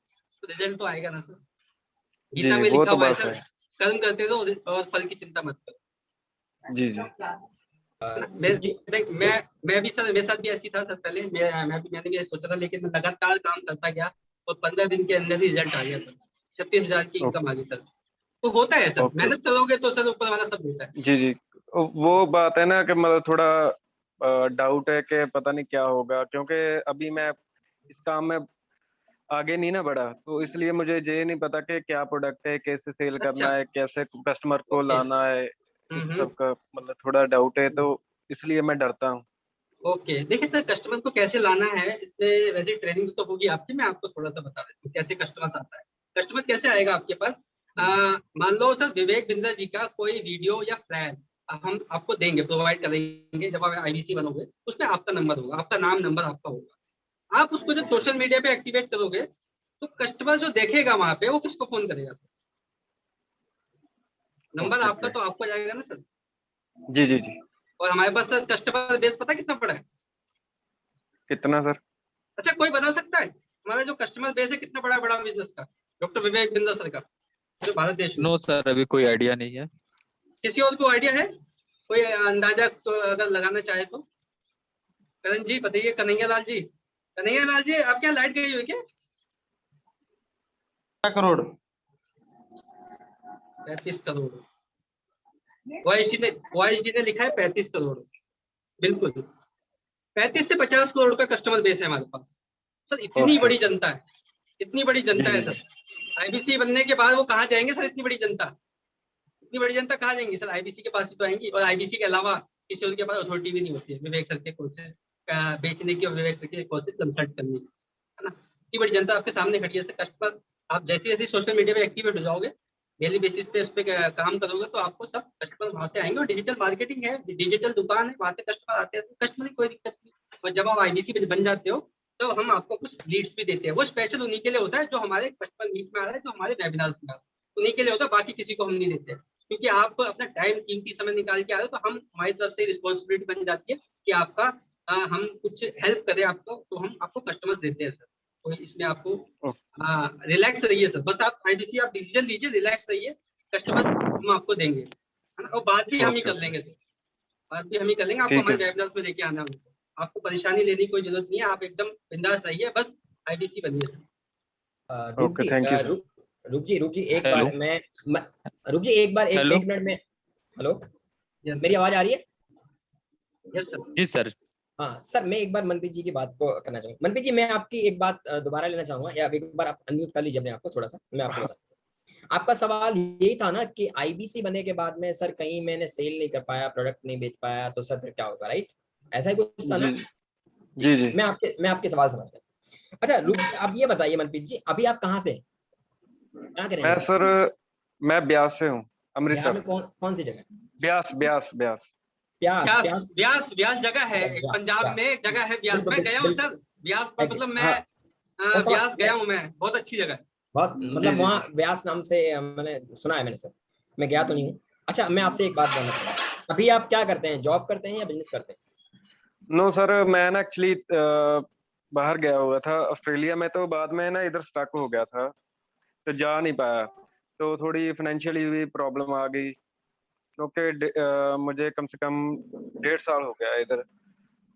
तो रिजल्ट तो आएगा ना सर। जी गीता जी, में वो लिखा तो हुआ है बात सर, है। कर्म करते रहो और फल की चिंता मत करो, जी जी है ना। रूप जी देख, रूप मैं भी सर, मेरे साथ भी ऐसी था सर। पहले मैंने भी ऐसे सोचा था, लेकिन मैं लगातार काम करता गया और 15 दिन के अंदर ही रिजल्ट आ गया सर। 36,000 की इनकम आ गई सर। तो होता है सर, ओके मेहनत करोगे तो सर ऊपर वाला सब देता है। जी जी। वो बात है ना कि मतलब थोड़ा डाउट है कि पता नहीं क्या होगा, क्योंकि अभी मैं इस काम में आगे नहीं ना बढ़ा, तो इसलिए मुझे ये नहीं पता कि क्या प्रोडक्ट है, कैसे सेल अच्छा, करना है, कैसे कस्टमर को ओके, लाना है। इस सब का मतलब थोड़ा डाउट है, तो इसलिए मैं डरता हूँ। ओके। देखिए सर, कस्टमर को कैसे लाना है इसमें वैसे ट्रेनिंग्स तो होगी आपकी, मैं आपको थोड़ा सा बता देता हूँ कैसे कस्टमर आता है। कस्टमर कैसे आएगा आपके पास? मान लो सर, विवेक बिंदर जी का कोई वीडियो या फ्लैग हम आपको देंगे, प्रोवाइड करेंगे। जब आप आईबीसी बनोगे उसमें आपका नंबर होगा, आपका नाम नंबर आपका होगा। आप उसको जब सोशल मीडिया पे एक्टिवेट करोगे तो कस्टमर जो देखेगा वहां पे वो किसको फोन करेगा सर? नंबर ओके आपका ओके। तो आपको जाएगा ना सर। जी जी जी। और हमारे पास सर कस्टमर बेस पता कितना बड़ा है? कितना सर? अच्छा, कोई बता सकता है हमारा जो कस्टमर बेस है कितना बड़ा है, बड़ा बिजनेस का, डॉक्टर विवेक बिंदर सर का, पूरे भारत देश में? नो सर, अभी कोई आइडिया नहीं है। किसी और को आइडिया है? कोई अंदाजा तो अगर लगाना चाहे तो? करण जी बताइए, कन्हैया लाल जी, कन्हैया लाल जी आपके यहाँ लाइट गई हुई क्या? करोड़। 35 करोड़। वाइस जी ने लिखा है 35 करोड़। बिल्कुल, 35 से 50 करोड़ का कस्टमर बेस है हमारे पास सर। इतनी ओके बड़ी ओके। जनता है, इतनी बड़ी जी जनता है जी सर। जी। आईबीसी बनने के बाद वो कहाँ जाएंगे सर? इतनी बड़ी जनता, इतनी बड़ी जनता कहाँ जाएंगी सर? आईबीसी के पास ही तो आएंगी। और आईबीसी के अलावा किसी और के पास अथॉरिटी भी नहीं होती है विवेक सर के कोर्सेज बेचने की और विवेक सर के कोर्सेज कंसल्ट करने की, है ना। इतनी बड़ी जनता आपके सामने खड़ी है सर। कस्टमर आप जैसे जैसे सोशल मीडिया पे एक्टिवेट हो जाओगे, डेली बेसिस पे उस पर काम करोगे, तो आपको सब कस्टमर वहां से आएंगे। और डिजिटल मार्केटिंग है, डिजिटल दुकान है, वहां से कस्टमर आते हैं, तो कस्टमर की कोई दिक्कत नहीं। और जब आप आईबीसी बन जाते हो तो हम आपको कुछ लीड्स भी देते हैं। वो स्पेशल उन्हीं के लिए होता है जो हमारे कस्टमर मीट में आ रहा है, जो हमारे वेबिनार्स में आ रहा है, उन्हीं के लिए होता है, बाकी किसी को हम नहीं देते। क्योंकि आप अपना टाइम, कीमती समय निकाल के आ रहे हो, तो हम, हमारी तरफ से रिस्पॉन्सिबिलिटी बन जाती है कि आपका हम कुछ हेल्प करें आपको, तो हम आपको कस्टमर्स देते हैं सर। तो इसमें आपको रिलैक्स रहिए सर, बस आप आईबीसी आप डिसीजन लीजिए, रिलैक्स रहिए, कस्टमर्स हम आपको देंगे, है ना। और बात भी हम ही ओके कर ओके। लेंगे सर, बात भी हम ही कर लेंगे। आपको ठीक हमारे है। वेबिनार्स में लेके आना है उनको, आपको परेशानी लेने की कोई जरूरत नहीं है, आप एकदम बिंदास रहिए, बस आईबीसी बनिए सर। रूप ओके, जी thank you sir. Roop ji एक हेलो बार रूप जी एक बार हेलो। एक मिनट में। हेलो, यस मेरी सर, आवाज आ रही है? Yes sir. जी सर। हाँ सर, मैं एक बार मनप्रीत जी की बात को करना चाहूंगा। मनप्रीत जी, मैं आपकी एक बात दोबारा लेना चाहूंगा, या एक बार आप अनम्यूट कर लीजिए अपने आप को थोड़ा सा, मैं आपको बता। आपका सवाल यही था ना कि आईबीसी बनने के बाद में सर कहीं मैंने सेल नहीं कर पाया, प्रोडक्ट नहीं बेच पाया, तो सर फिर क्या होगा, राइट? ऐसा ही कुछ था जी ना? जी जी, जी जी। मैं आपके सवाल समझ गया। अच्छा आप ये बताइए मनप्रीत जी, अभी आप कहाँ से हैं, क्या करें? मैं सर मैं ब्यास से हूँ, बिहार में अमृतसर। कौन सी जगह? ब्यास ब्यास ब्यास। प्यास ब्यास प्यास ब्यास ब्यास जगह है, अच्छा, एक ब्यास पंजाब ब्यास में एक जगह है ब्यास, बिल्कुल मैं गया हूँ बिल्कुल सर ब्यास पर, बिल्कुल। मतलब हाँ मैं वो समझ ब्यास गया हूँ, मैं बहुत अच्छी जगह है। बहुत जी मतलब जी वहाँ जी। व्यास नाम से मैंने सुना है मैंने सर, मैं गया तो नहीं हूँ। अच्छा मैं आपसे एक बात जानना चाहूँगा, अभी आप क्या करते हैं, जॉब करते हैं या बिजनेस करते हैं? नो सर, मैं ना एक्चुअली बाहर गया हुआ था ऑस्ट्रेलिया में, तो बाद में ना इधर स्टक हो गया था, तो जा नहीं पाया। तो थोड़ी फाइनेंशियली भी प्रॉब्लम आ गई, क्योंकि मुझे कम से कम 1.5 साल हो गया इधर।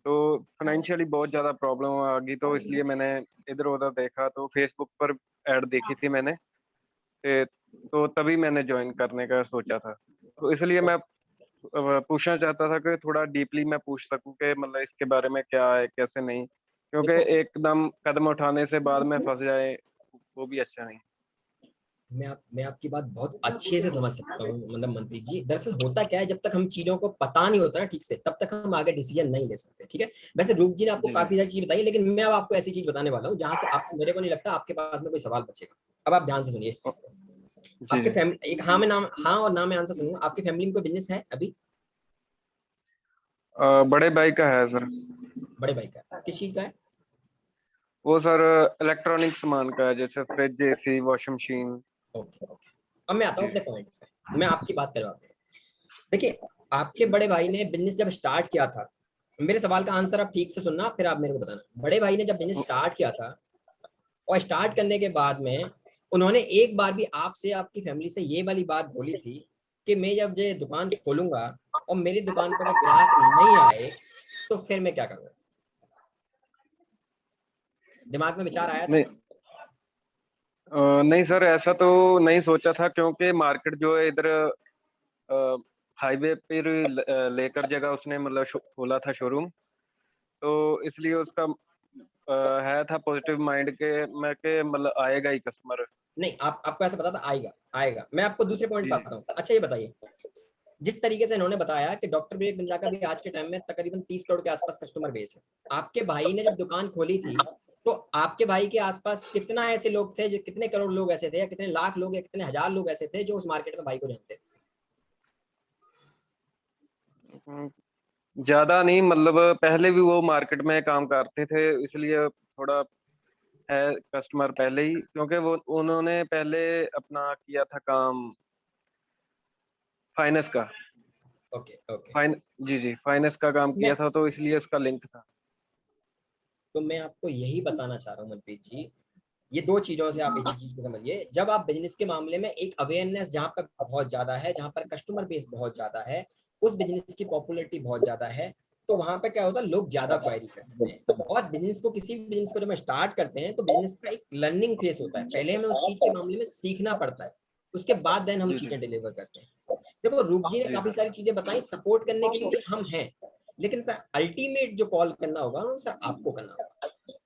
तो फाइनेंशियली बहुत ज़्यादा प्रॉब्लम आ गई, तो इसलिए मैंने इधर उधर देखा, तो फेसबुक पर ऐड देखी थी मैंने, तो तभी मैंने ज्वाइन करने का सोचा था। तो इसलिए मैं पूछना चाहता था कि थोड़ा डीपली मैं पूछ सकूं कि मतलब इसके बारे में क्या है कैसे नहीं, क्योंकि देखो एकदम कदम उठाने से बाद में फंस जाए वो भी अच्छा नहीं। मैं आपकी बात बहुत अच्छे से समझ सकता हूँ मतलब मनप्रीत जी, दरअसल होता क्या है, जब तक हम चीजों को पता नहीं होता ना ठीक से, तब तक हम आगे डिसीजन नहीं ले सकते, ठीक है। वैसे रूप जी ने आपको जी जी काफी सारी चीज बताई, लेकिन मैं अब आपको ऐसी चीज बताने वाला हूँ जहां से आप, मेरे को नहीं लगता आपके पास में कोई सवाल बचेगा। अब आप ध्यान से सुनिए इस चीज को। जी आपके जी। फैमिली, एक हाँ में नाम, हाँ और ना में आंसर सुनूंगा, आपकी फैमिली में कोई बिजनेस है अभी? बड़े भाई का है सर। बड़े भाई का किस चीज का है? वो सर इलेक्ट्रॉनिक सामान का है, जैसे fridge, AC, washing machine. Okay okay, अब मैं आता हूँ जी अपने पॉइंट पे, मैं आपकी बात करवाता हूँ। देखिए आपके बड़े भाई ने बिजनेस जब स्टार्ट किया था, मेरे सवाल का आंसर आप ठीक से सुनना फिर आप मेरे को बताना। बड़े भाई ने जब बिजनेस स्टार्ट किया था और स्टार्ट करने के बाद में उन्होंने एक बार भी आपसे, आपकी फैमिली से ये वाली बात बोली थी कि मैं जब ये दुकान खोलूंगा और मेरी दुकान पर अगर ग्राहक नहीं आए तो फिर मैं क्या करूंगा? दिमाग में विचार आया था? नहीं नहीं सर, ऐसा तो नहीं सोचा था, क्योंकि मार्केट जो है इधर हाईवे पर लेकर जगह उसने मतलब खोला था शोरूम, तो इसलिए उसका है था पॉजिटिव माइंड के मैं के मतलब आएगा ही कस्टमर। नहीं, आपको ऐसा पता था आएगा आएगा। मैं आपको दूसरे पॉइंट जी पे जी। आता हूँ। अच्छा ये बताइए, जिस तरीके से इन्होंने बताया कि डॉक्टर विवेक बिंद्रा का भी आज के टाइम में तकरीबन 30 करोड़ के आसपास कस्टमर बेस है, आपके भाई ने जब दुकान खोली थी तो आपके भाई के आसपास कितना ऐसे लोग थे, जो कितने करोड़ लोग ऐसे थे, या कितने लाख लोग या कितने हजार लोग ऐसे थे जो उस मार्केट में भाई को जानते थे? ज्यादा नहीं, मतलब पहले भी वो मार्केट में काम करते थे, इसलिए थोड़ा है कस्टमर पहले ही, क्योंकि वो उन्होंने पहले अपना किया था काम फाइनेंस का। Okay okay. फाइन जी जी, फाइनेंस का काम मैं किया था, तो इसलिए उसका लिंक था। तो मैं आपको यही बताना चाह रहा हूँ मनप्रीत जी, ये दो चीजों से आप इसी चीज को समझिए। जब आप बिजनेस के मामले में एक अवेयरनेस जहां पर बहुत ज्यादा है, जहां पर कस्टमर बेस बहुत ज्यादा है, उस बिजनेस की पॉपुलैरिटी बहुत ज्यादा है, तो वहां पर क्या होता है, लोग ज्यादा क्वायरी करते हैं। और बिजनेस को, किसी भी बिजनेस को जब हम स्टार्ट करते हैं तो बिजनेस का एक लर्निंग फेस होता है, पहले हमें उस चीज के मामले में सीखना पड़ता है, उसके बाद देन हम जी जी चीजें डिलीवर करते हैं। देखो रूप जी ने जी काफी सर। सारी चीजें बताई, सपोर्ट करने के लिए हम हैं, लेकिन सर अल्टीमेट जो कॉल करना होगा वो सर आपको करना होगा।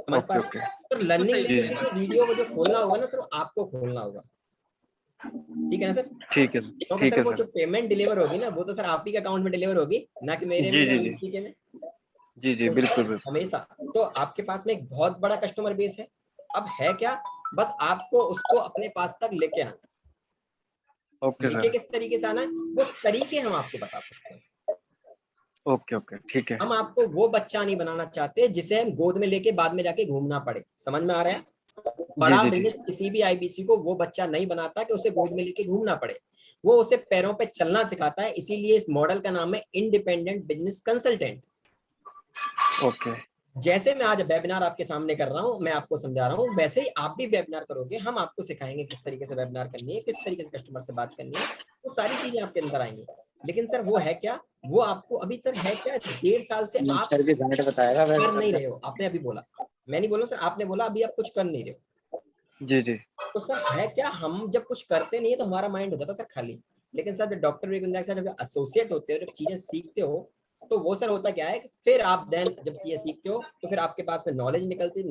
समझ पा ओके रहे ओके। हैं? तो तो लर्निंग सही जी लेने है। के जी। लिए वीडियो को जो खोलना होगा ना सर, वो आपको खोलना होगा, ठीक है ना सर? ठीक है सर, क्योंकि ठीक सर है वो सर। जो पेमेंट डिलीवर होगी ना, वो तो सर आप ही के अकाउंट में डिलीवर होगी, ना कि मेरे में जी या जी जी ऋषि के में। जी जी, तो बिल्कुल सर बिल्कुल। हमेशा, तो आपके पास में एक बहुत बड़ा कस्टमर बेस है, अब है क्या, बस आपको उसको अपने पास तक लेके आना। ओके लेके सर। किस तरीके से आना है, वो तरीके हम आपको बता सकते हैं। ओके ओके, ठीक है। हम आपको वो बच्चा नहीं बनाना चाहते जिसे हम गोद में लेके बाद में जाके घूमना पड़े। समझ में आ रहा है? जी बड़ा जी जी। बिजनेस किसी भी आईबीसी को वो बच्चा नहीं बनाता कि उसे गोद में लेके घूमना पड़े, वो उसे पैरों पे चलना सिखाता है। इसीलिए इस मॉडल का नाम है इंडिपेंडेंट बिजनेस कंसल्टेंट। ओके जैसे मैं आज वेबिनार आपके सामने कर रहा हूं, मैं आपको समझा रहा हूं, वैसे ही आप भी वेबिनार करोगे, हम आपको सिखाएंगे किस तरीके से वेबिनार करनी है, किस तरीके से कस्टमर से बात करनी है, वो सारी चीजें आपके अंदर आएंगी। लेकिन सर वो है क्या, वो आपको अभी सर है क्या, 1.5 साल से आप सर भी गाइड बताएगा कर वैसे नहीं क्या। रहे हो। आपने अभी बोला, मैं नहीं बोला सर, आपने बोला अभी आप कुछ कर नहीं रहे हो। जी जी। तो सर है क्या, हम जब कुछ करते नहीं है तो हमारा माइंड हो जाता है सर खाली। लेकिन सर जब डॉक्टर विवेक के साथ जब एसोसिएट होते हो, जब चीजें सीखते हो, तो वो सर होता क्या है कि फिर आप देन जब चीजें सीखते हो तो फिर आपके पास में नॉलेज निकलती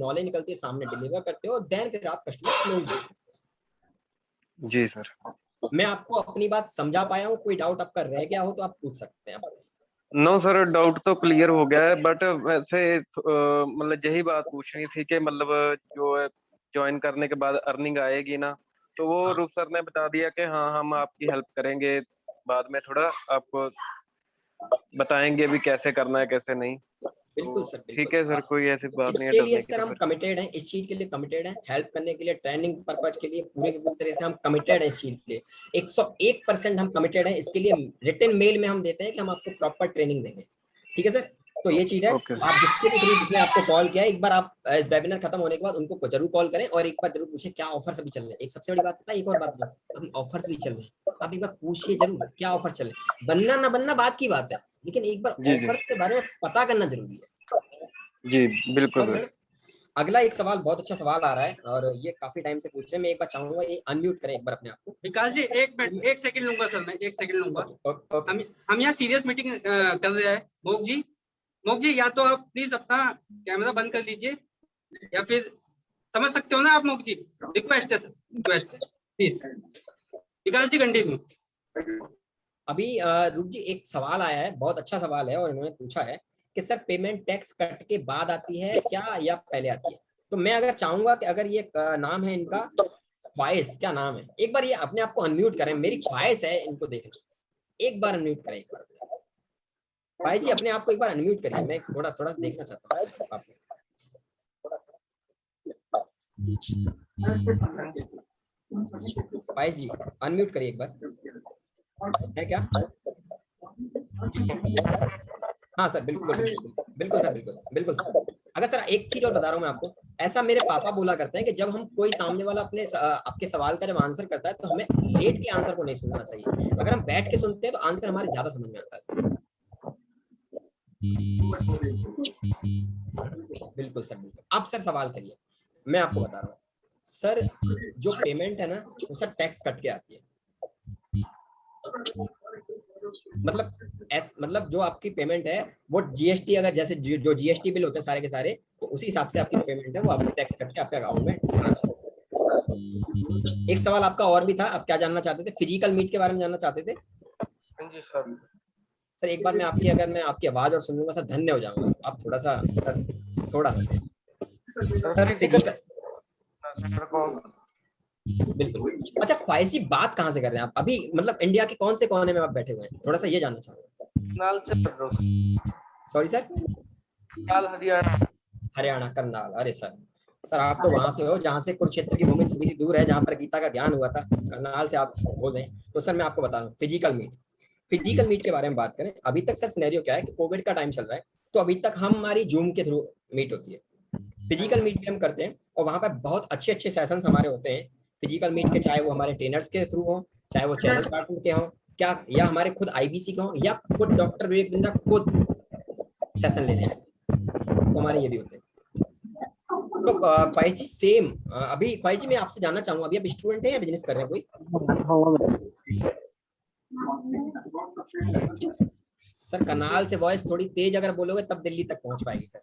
है, सामने डिलीवर करते हो, देन फिर आप कस्टमर क्लोज करते जी सर। हो। मैं आपको अपनी बात समझा पाया हूँ, कोई डाउट आपका रह गया हो तो आप पूछ सकते हैं आप। नो सर, डाउट तो क्लियर हो गया है, बट वैसे मतलब यही बात पूछनी थी कि मतलब जो ज्वाइन करने के बाद अर्निंग आएगी ना, तो वो हाँ रूप सर ने बता दिया कि हाँ हम आपकी हेल्प करेंगे, बाद में थोड़ा आपको बताएंगे भी कैसे करना है कैसे नहीं। बिल्कुल तो सर, ठीक बिल्कुल। है सर, कोई ऐसी बात नहीं है इसके लिए डरने की सर तो हम फिर। कमिटेड हैं, इस चीज के लिए कमिटेड हैं, हेल्प करने के लिए, ट्रेनिंग पर्पज के लिए पूरे की पूरी तरह से हम कमिटेड हैं इस चीज के लिए। 101% हम कमिटेड हैं इसके लिए। रिटन मेल में हम देते हैं कि हम आपको प्रॉपर ट्रेनिंग देंगे। ठीक है सर, तो ये चीज है। ओके आप जिसके भी थ्रू जिसने आपको कॉल किया है, एक बार आप इस वेबिनार खत्म होने के बाद उनको जरूर कॉल करें और एक बार जरूर पूछें क्या ऑफर्स अभी चल रहे हैं। एक सबसे बड़ी बात पता है, एक और बात बताऊं, अभी ऑफर्स भी चल रहे हैं। आप एक बार पूछिए जरूर क्या ऑफर चल रहे हैं। बनना ना बनना बात की बात है, लेकिन एक बार जी जी ऑफर्स के बारे में पता करना जरूरी है। जी बिल्कुल समझ रहे सर। हैं? अगला एक सवाल, बहुत अच्छा सवाल आ रहा है और ये काफी टाइम से पूछ रहे हैं। मैं एक बार चाहूंगा ये अनम्यूट करें एक बार अपने आप को। विकास जी, 1 मिनट, 1 सेकंड लूंगा सर, मैं 1 सेकंड लूंगा। Okay okay okay. हम यहाँ सीरियस मीटिंग कर रहे हैं। मोक जी या तो आप प्लीज अपना कैमरा बंद कर लीजिए, या फिर समझ सकते हो ना आप मोक जी, रिक्वेस्ट है सर, रिक्वेस्ट है प्लीज। विकास जी कंटिन्यू। अभी रूप जी एक सवाल आया है, बहुत अच्छा सवाल है और इन्होंने पूछा है कि सर पेमेंट टैक्स कट के बाद आती है क्या या पहले आती है। तो मैं अगर चाहूंगा कि अगर ये नाम है इनका ख्वाहिश, क्या नाम है, एक बार ये अपने आप को अनम्यूट करें। मेरी ख्वाहिश है इनको देखना, एक बार अनम्यूट करें एक बार। भाई जी अपने आप को एक बार अनम्यूट करिए, मैं थोड़ा थोड़ा देखना चाहता हूँ आपको। भाई जी अनम्यूट करिए एक बार, है क्या? हाँ सर, बिल्कुल बिल्कुल बिल्कुल सर, बिल्कुल बिल्कुल सर। अगर सर एक चीज और बता रहा हूँ मैं आपको, ऐसा मेरे पापा बोला करते हैं कि जब हम कोई सामने वाला अपने आपके सवाल का जब आंसर करता है तो हमें लेट के आंसर को नहीं सुनना चाहिए। अगर हम बैठ के सुनते हैं तो आंसर हमारे ज्यादा समझ में आता है। बिल्कुल सर, बिल्कुल। आप सर सवाल करिए, मैं आपको बता रहा हूँ। सर जो पेमेंट है ना वो सर टैक्स कट के आती है। मतलब जो आपकी पेमेंट है वो जीएसटी, अगर जैसे जो जीएसटी बिल होते हैं सारे के सारे, तो उसी हिसाब से आपकी पेमेंट है वो आपको टैक्स कट के आपके अकाउंट में ट्रांसफर। एक सवाल आपका और भी था, आप क्या जानना चाहते थे? फिजिकल मीट के बारे में जानना चाहते थे? जी सर। सर एक बार अगर मैं आपकी आवाज और सुन लूंगा सर धन्य हो जाऊंगा। आप थोड़ा सा सर, थोड़ा सा सर फिजिकल, बिल्कुल। अच्छा ख्वाहिशी बात कहाँ से कर रहे हैं आप अभी, मतलब इंडिया के कौन से कोने में आप बैठे हुए हैं, थोड़ा सा ये जानना चाहूंगा। Sorry sir? हरियाणा। हरियाणा, करनाल। अरे सर, सर आप तो वहां से हो जहाँ से कुरुक्षेत्र की भूमि थोड़ी सी दूर है, जहाँ पर गीता का ज्ञान हुआ था। करनाल से आप बोल रहे हैं, तो सर मैं आपको बता रहा हूँ फिजिकल मीट के बारे में बात करें। अभी तक सर सिनेरियो क्या है कि कोविड का टाइम चल रहा है, तो अभी तक हमारी जूम के थ्रू मीट होती है। फिजिकल मीट भी हम करते हैं और वहाँ पर बहुत अच्छे अच्छे सेशंस हमारे होते हैं फिजिकल मीट के, चाहे वो हमारे ट्रेनर्स के थ्रू हो, चाहे वो चैनल पार्टनर के हों, क्या या हमारे खुद आईबीसी के हों, या खुद डॉक्टर विवेक बिंद्रा खुद सेशन लेने आए, तो हमारे ये भी होते हैं। तो ख्वाहिश जी सेम, अभी ख्वाहिश जी मैं आपसे जानना चाहूंगा, अभी आप स्टूडेंट हैं या बिजनेस कर रहे हैं कोई? सर करनाल से वॉइस थोड़ी तेज अगर बोलोगे तब दिल्ली तक पहुंच पाएगी सर।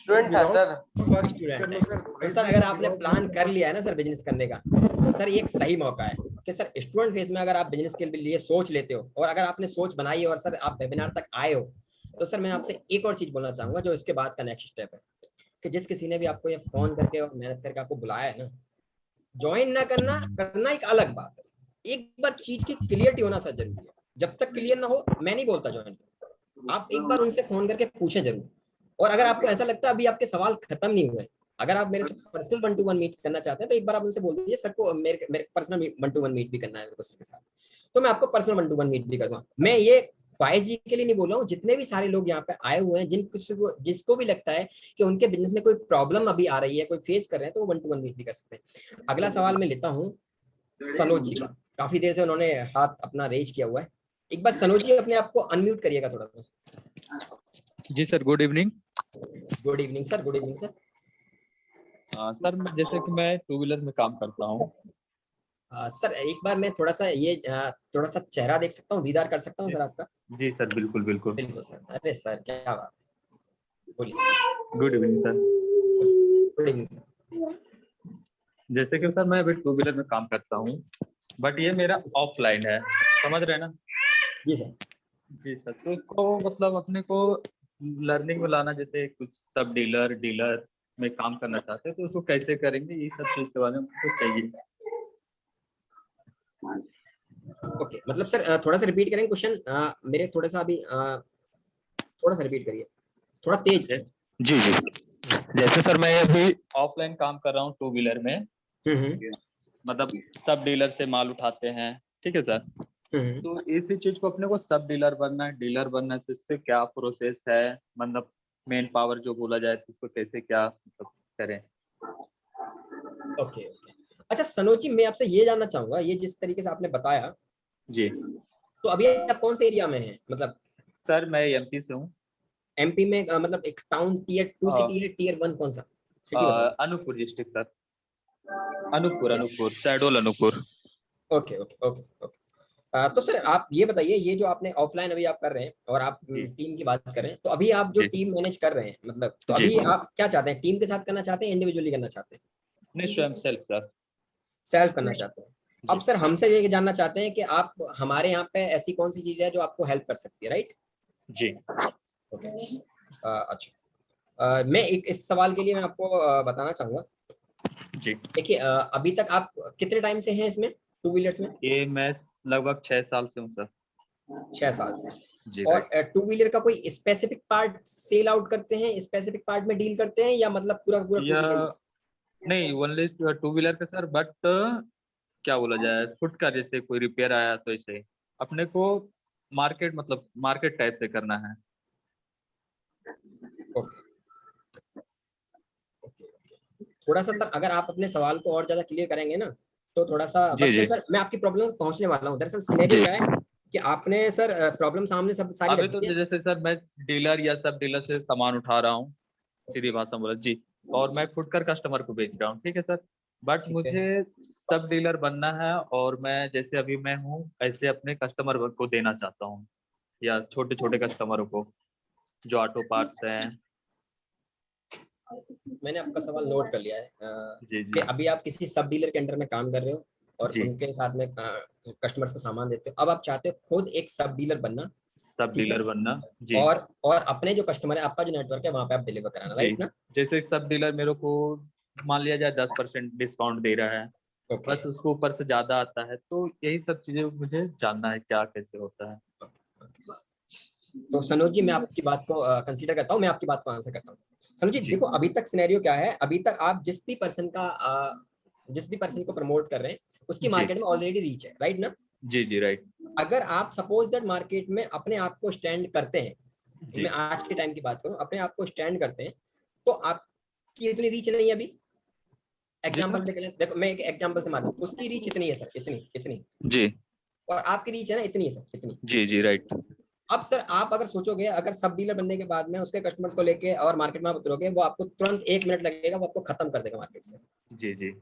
स्टूडेंट है सर। स्टूडेंट है तो सर अगर आपने प्लान कर लिया है ना सर बिजनेस करने का, तो सर ये एक सही मौका है कि सर स्टूडेंट फेज में अगर आप बिजनेस के लिए सोच लेते हो और अगर आपने सोच बनाई है और सर आप वेबिनार तक आए हो, तो सर मैं आपसे एक और चीज बोलना चाहूंगा जो इसके बाद का नेक्स्ट स्टेप है, कि जिस किसी ने भी आपको ये फोन करके और मेहनत करके आपको बुलाया है ना, ज्वाइन ना करना एक अलग बात है। एक बार चीज की क्लियरिटी होना सर जरूरी है। जब तक क्लियर ना हो मैं नहीं बोलता ज्वाइन करो। आप एक बार उनसे फोन करके पूछें जरूर, और अगर आपको ऐसा लगता है अभी आपके सवाल खत्म नहीं हुए, अगर आप मेरे से पर्सनल 1-to-1 मीट करना चाहते हैं तो एक बार आप उनसे बोल दीजिए सर को मेरे पर्सनल 1-to-1 मीट भी करना है मेरे को सर के साथ, तो मैं आपको पर्सनल 1-to-1 मीट भी करूंगा। मैं ये ख्वाहिश जी के लिए नहीं बोल रहा हूँ, जितने भी सारे लोग यहाँ पे आए हुए हैं जिसको भी लगता है कि उनके बिजनेस में कोई प्रॉब्लम अभी आ रही है, कोई फेस कर रहे हैं, तो वो 1-to-1 मीट भी कर सकते हैं। अगला सवाल मैं लेता हूँ सनोज जी का, काफी देर से उन्होंने हाथ अपना रेज किया हुआ है। एक बार सनोज जी अपने आप को अनम्यूट करिएगा थोड़ा सा। जी sir, good evening. Good evening sir, good evening sir. Sir जैसे कि मैं 2 व्हीलर में काम करता हूँ। सर एक बार मैं थोड़ा सा ये थोड़ा सा चेहरा देख सकता हूँ, दीदार कर सकता हूँ सर आपका? जी सर, बिल्कुल बिल्कुल। बिल्कुल सर। अरे सर क्या बात है, बोलिए। Good evening sir. Good evening sir. जैसे कि सर मैं अभी 2 व्हीलर में काम करता हूँ, बट ये मेरा ऑफलाइन है, समझ रहे हैं ना? जी सर। जी सर, तो इसको मतलब अपने को लर्निंग में लाना, जैसे कुछ सब डीलर में काम करना चाहते हैं तो उसको कैसे करेंगे, ये सब चीज के बारे में हमको चाहिए। ओके, मतलब सर थोड़ा सा रिपीट करेंगे क्वेश्चन, मेरे थोड़ा सा अभी थोड़ा सा रिपीट करिए, थोड़ा तेज से। जी जी, जैसे सर मैं अभी ऑफलाइन काम कर रहा हूँ 2 व्हीलर में, मतलब सब डीलर से माल उठाते हैं, ठीक है सर। तो इसी चीज को अपने को सब डीलर बनना है तो इससे क्या प्रोसेस है, मतलब मेन पावर जो बोला जाए तो इसको कैसे क्या मतलब करें। ओके ओके, अच्छा सनोज जी, मैं आपसे ये जानना चाहूंगा, ये जिस तरीके से आपने बताया, जी तो अभी आप कौन से एरिया में हैं, मतलब सर, मैं एमपी से हूँ। एमपी में मतलब एक टाउन टियर 2 सिटी है, टियर 1 कौन सा सिटी बताओ? Anuppur district sir, Anuppur Shahdol Anuppur. Okay okay okay sir, okay. तो सर आप ये बताइए, ये जो आपने ऑफलाइन अभी आप कर रहे हैं और आप जी। टीम की बात कर रहे हैं, तो अभी आप जो जी। टीम मैनेज कर रहे हैं, मतलब तो जी। अभी आप क्या चाहते हैं, टीम के साथ करना चाहते हैं, इंडिविजुअली करना चाहते हैं? नहीं, स्वयं सेल्फ सर। सेल्फ करना चाहते हैं। अब जी। सर हमसे ये जानना चाहते हैं कि आप हमारे यहाँ पे ऐसी कौन सी चीज है जो आपको हेल्प कर सकती है, राइट? जी। ओके, अच्छा, मैं एक इस सवाल के लिए मैं आपको बताना चाहूंगा। जी, देखिए, अभी तक आप कितने टाइम से हैं इसमें, 2 व्हीलर्स में? ये मैं लगभग 6 साल से हूँ सर। 6 साल से। जी और राइट। 2 व्हीलर का कोई स्पेसिफिक पार्ट सेल आउट करते हैं, स्पेसिफिक पार्ट में डील करते हैं, या मतलब पूरा पूरा 2 या व्हीलर? नहीं, ओनली 2 व्हीलर का सर, बट क्या बोला जाए, फुट का जैसे कोई रिपेयर आया तो इसे अपने को मार्केट, मतलब मार्केट टाइप से करना है। ओके ओके ओके, थोड़ा सा सर अगर आप अपने सवाल को और ज्यादा क्लियर करेंगे ना, तो थोड़ा सा जी बस मैं जी सर मैं आपकी प्रॉब्लम तक पहुंचने वाला हूँ। दरअसल सिनेरियो जी। क्या है कि आपने सर प्रॉब्लम सामने सब सारी अभी रख तो दी है। जैसे सर मैं डीलर या सब डीलर से सामान उठा रहा हूँ, सीधी भाषा में बोला जी, और मैं फुटकर कस्टमर को बेच रहा हूँ, ठीक है सर। बट ठीक है। मुझे सब डीलर बनना है, और मैं जैसे अभी मैं हूँ ऐसे अपने कस्टमर को देना चाहता हूँ, या छोटे छोटे कस्टमरों को जो ऑटो पार्ट्स हैं। मैंने आपका सवाल नोट कर लिया है, जी कि जी अभी आप किसी सब डीलर के अंडर में काम कर रहे हो और जी। उनके साथ में कस्टमर्स को सामान देते हो। अब आप चाहते हो खुद एक सब डीलर बनना, सब ठीक है, डीलर बनना। जी और अपने जो कस्टमर है, आपका जो नेटवर्क है, वहां पे आप डिलीवर कराना, जी। राइट ना? जैसे सब डीलर मेरे को मान लिया जाए 10% डिस्काउंट दे रहा है, ओके। बस उसको ऊपर से ज्यादा आता है, तो यही सब चीजें मुझे जानना है क्या कैसे होता है। तो सनोज जी, मैं आपकी बात को कंसीडर करता हूँ, मैं आपकी बात को आंसर करता हूँ। सनोज जी जी देखो, अभी तक सिनेरियो क्या है, अभी तक आप जिस भी पर्सन को प्रमोट कर रहे हैं, उसकी जी मार्केट में ऑलरेडी रीच है, राइट ना? जी जी राइट। अगर आप सपोज दैट मार्केट में अपने आप को स्टैंड करते हैं, जी मैं आज के टाइम की बात करूं, अपने आप को स्टैंड करते हैं, तो आपकी इतनी रीच नहीं है अभी। जी एग्जांपल सर। देखो, मैं एक एग्जांपल से मानूं, उसकी रीच इतनी है सर, इतनी इतनी, जी और आपकी रीच है ना इतनी है सर, इतनी। जी जी राइट। अब सर आप अगर सोचोगे, अगर सब डीलर बनने के बाद में उसके कस्टमर्स को लेके और मार्केट में आप उतरोगे, वो आपको तुरंत 1 मिनट लगेगा, वो आपको खत्म कर देगा मार्केट से। जी जी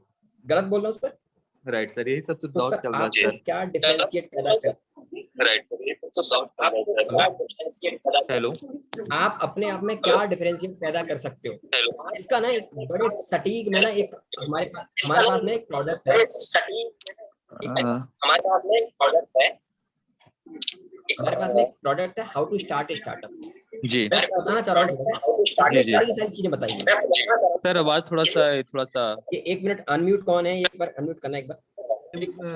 गलत बोल रहा हूँ सर? राइट सर, यही सब तो तो दौर सर चल रहा है आपको सर। क्या डिफरेंशिएट पैदा कर, हेलो। आप अपने आप में क्या डिफरेंशिएट पैदा कर सकते हो, इसका ना एक बड़े सटीक में ना, एक हमारे पास में एक प्रोडक्ट है, हमारे पास में एक प्रोडक्ट है, how to start a startup. जी मैं आपको बताना चाह रहा हूँ थोड़ा सा, जी इसमें जी सारी की सारी चीजें बताइए। सर, आवाज थोड़ा सा ये 1 मिनट अनम्यूट कौन है, एक बार अनम्यूट करना एक बार।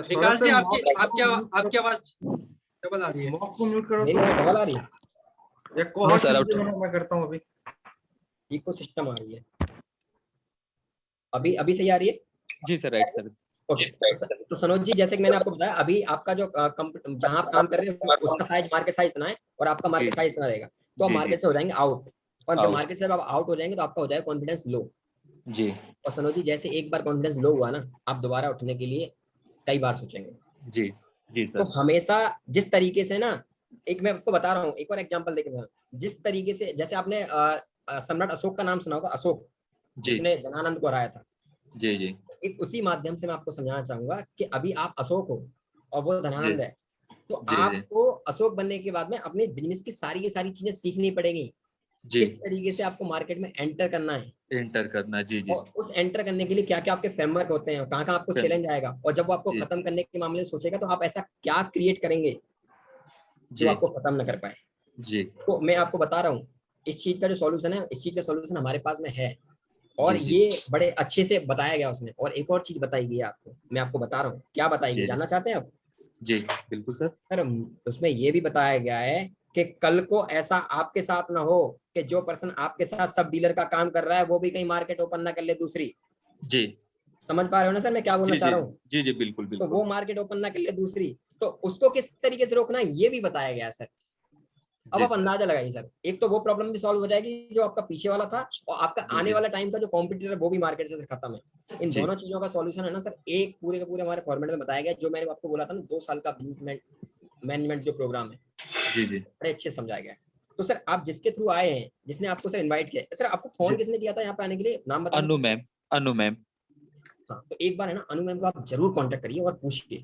विकास जी, आपकी आवाज डबल आ रही है। मॉक को म्यूट करो मेरी तो आवाज डबल आ रही है? या नो कोहॉर्ट सर, मैं करता हूं अभी। इको सिस्टम आ रही है, अभी अभी सही आ रही है? जी सर, राइट सर। ओके, तो सनोज जी, जैसे कि मैंने आपको बताया, अभी आपका जो जहां आप काम कर रहे हैं, उसका साइज, मार्केट साइज इतना है, और आपका जी मार्केट साइज इतना रहेगा, तो आप जी जी मार्केट से हो जाएंगे आउट। और जब आउट। मार्केट से आप आउट हो जाएंगे, तो आपका हो जाएगा कॉन्फिडेंस लो। जी और सनोज जी, जैसे एक बार कॉन्फिडेंस लो हुआ ना, आप दोबारा उठने के लिए कई बार सोचेंगे। जी जी तो सर। हमेशा जिस तरीके से ना, एक मैं आपको बता रहा हूँ, एक और एग्जांपल देकर, जिस तरीके से, जैसे आपने सम्राट अशोक का नाम सुना होगा, अशोक, जी जिसने धनानंद को हराया था। जी जी एक उसी माध्यम से मैं आपको समझाना चाहूंगा कि अभी आप अशोक हो और वो जी धनानंद है, तो जी जी आपको अशोक बनने के बाद में अपने बिजनेस की सारी की सारी चीजें सीखनी पड़ेगी, जी। किस तरीके से आपको मार्केट में एंटर करना है, एंटर करना, जी जी। और उस एंटर करने के लिए क्या क्या आपके फ्रेमवर्क होते हैं, कहाँ कहाँ आपको फिर चैलेंज आएगा, और जब वो आपको जी खत्म करने के मामले में सोचेगा, तो आप ऐसा क्या क्रिएट करेंगे। जो आपको खत्म न कर पाए। जी तो मैं आपको बता रहा हूँ इस चीज का जो सॉल्यूशन है, इस चीज का सॉल्यूशन हमारे पास में है, और जी, जी। ये बड़े अच्छे से बताया गया उसमें। और एक और चीज बताई गई है आपको, मैं आपको बता रहा हूँ क्या बताई गई, जी, जानना चाहते हैं आप? जी बिल्कुल सर। सर उसमें ये भी बताया गया है कि कल को ऐसा आपके साथ ना हो कि जो पर्सन आपके साथ सब डीलर का काम कर रहा है वो भी कहीं मार्केट ओपन ना कर ले दूसरी। जी समझ पा रहे हो ना सर मैं क्या बोलना जी चाह जी रहा हूँ? जी जी बिल्कुल तो बिल्कुल। वो मार्केट ओपन ना कर ले दूसरी, तो उसको किस तरीके से रोकना है ये भी बताया गया है सर। अब जी आप सर। अंदाजा लगाइए सर, एक तो वो प्रॉब्लम भी सॉल्व हो जाएगी जो आपका पीछे वाला था, और आपका जी आने जी वाला टाइम का जो कॉम्पिटिटर है वो भी मार्केट से खत्म है। इन जी दोनों चीजों का सॉल्यूशन है ना सर, एक पूरे का पूरे हमारे फॉर्मेट में बताया गया, जो मैंने आपको बोला था ना 2 साल का बिजनेस मैनेजमेंट जो प्रोग्राम है, जी जी बड़े अच्छे से समझाया गया है। तो सर आप जिसके थ्रू आए हैं, जिसने आपको सर इनवाइट किया है, सर आपको फोन जी। किसने किया था यहाँ पे आने के लिए, नाम बताना अनु सर? मैम, अनु मैम। हाँ, तो एक बार है ना अनु मैम को आप जरूर कांटेक्ट करिए और पूछिए।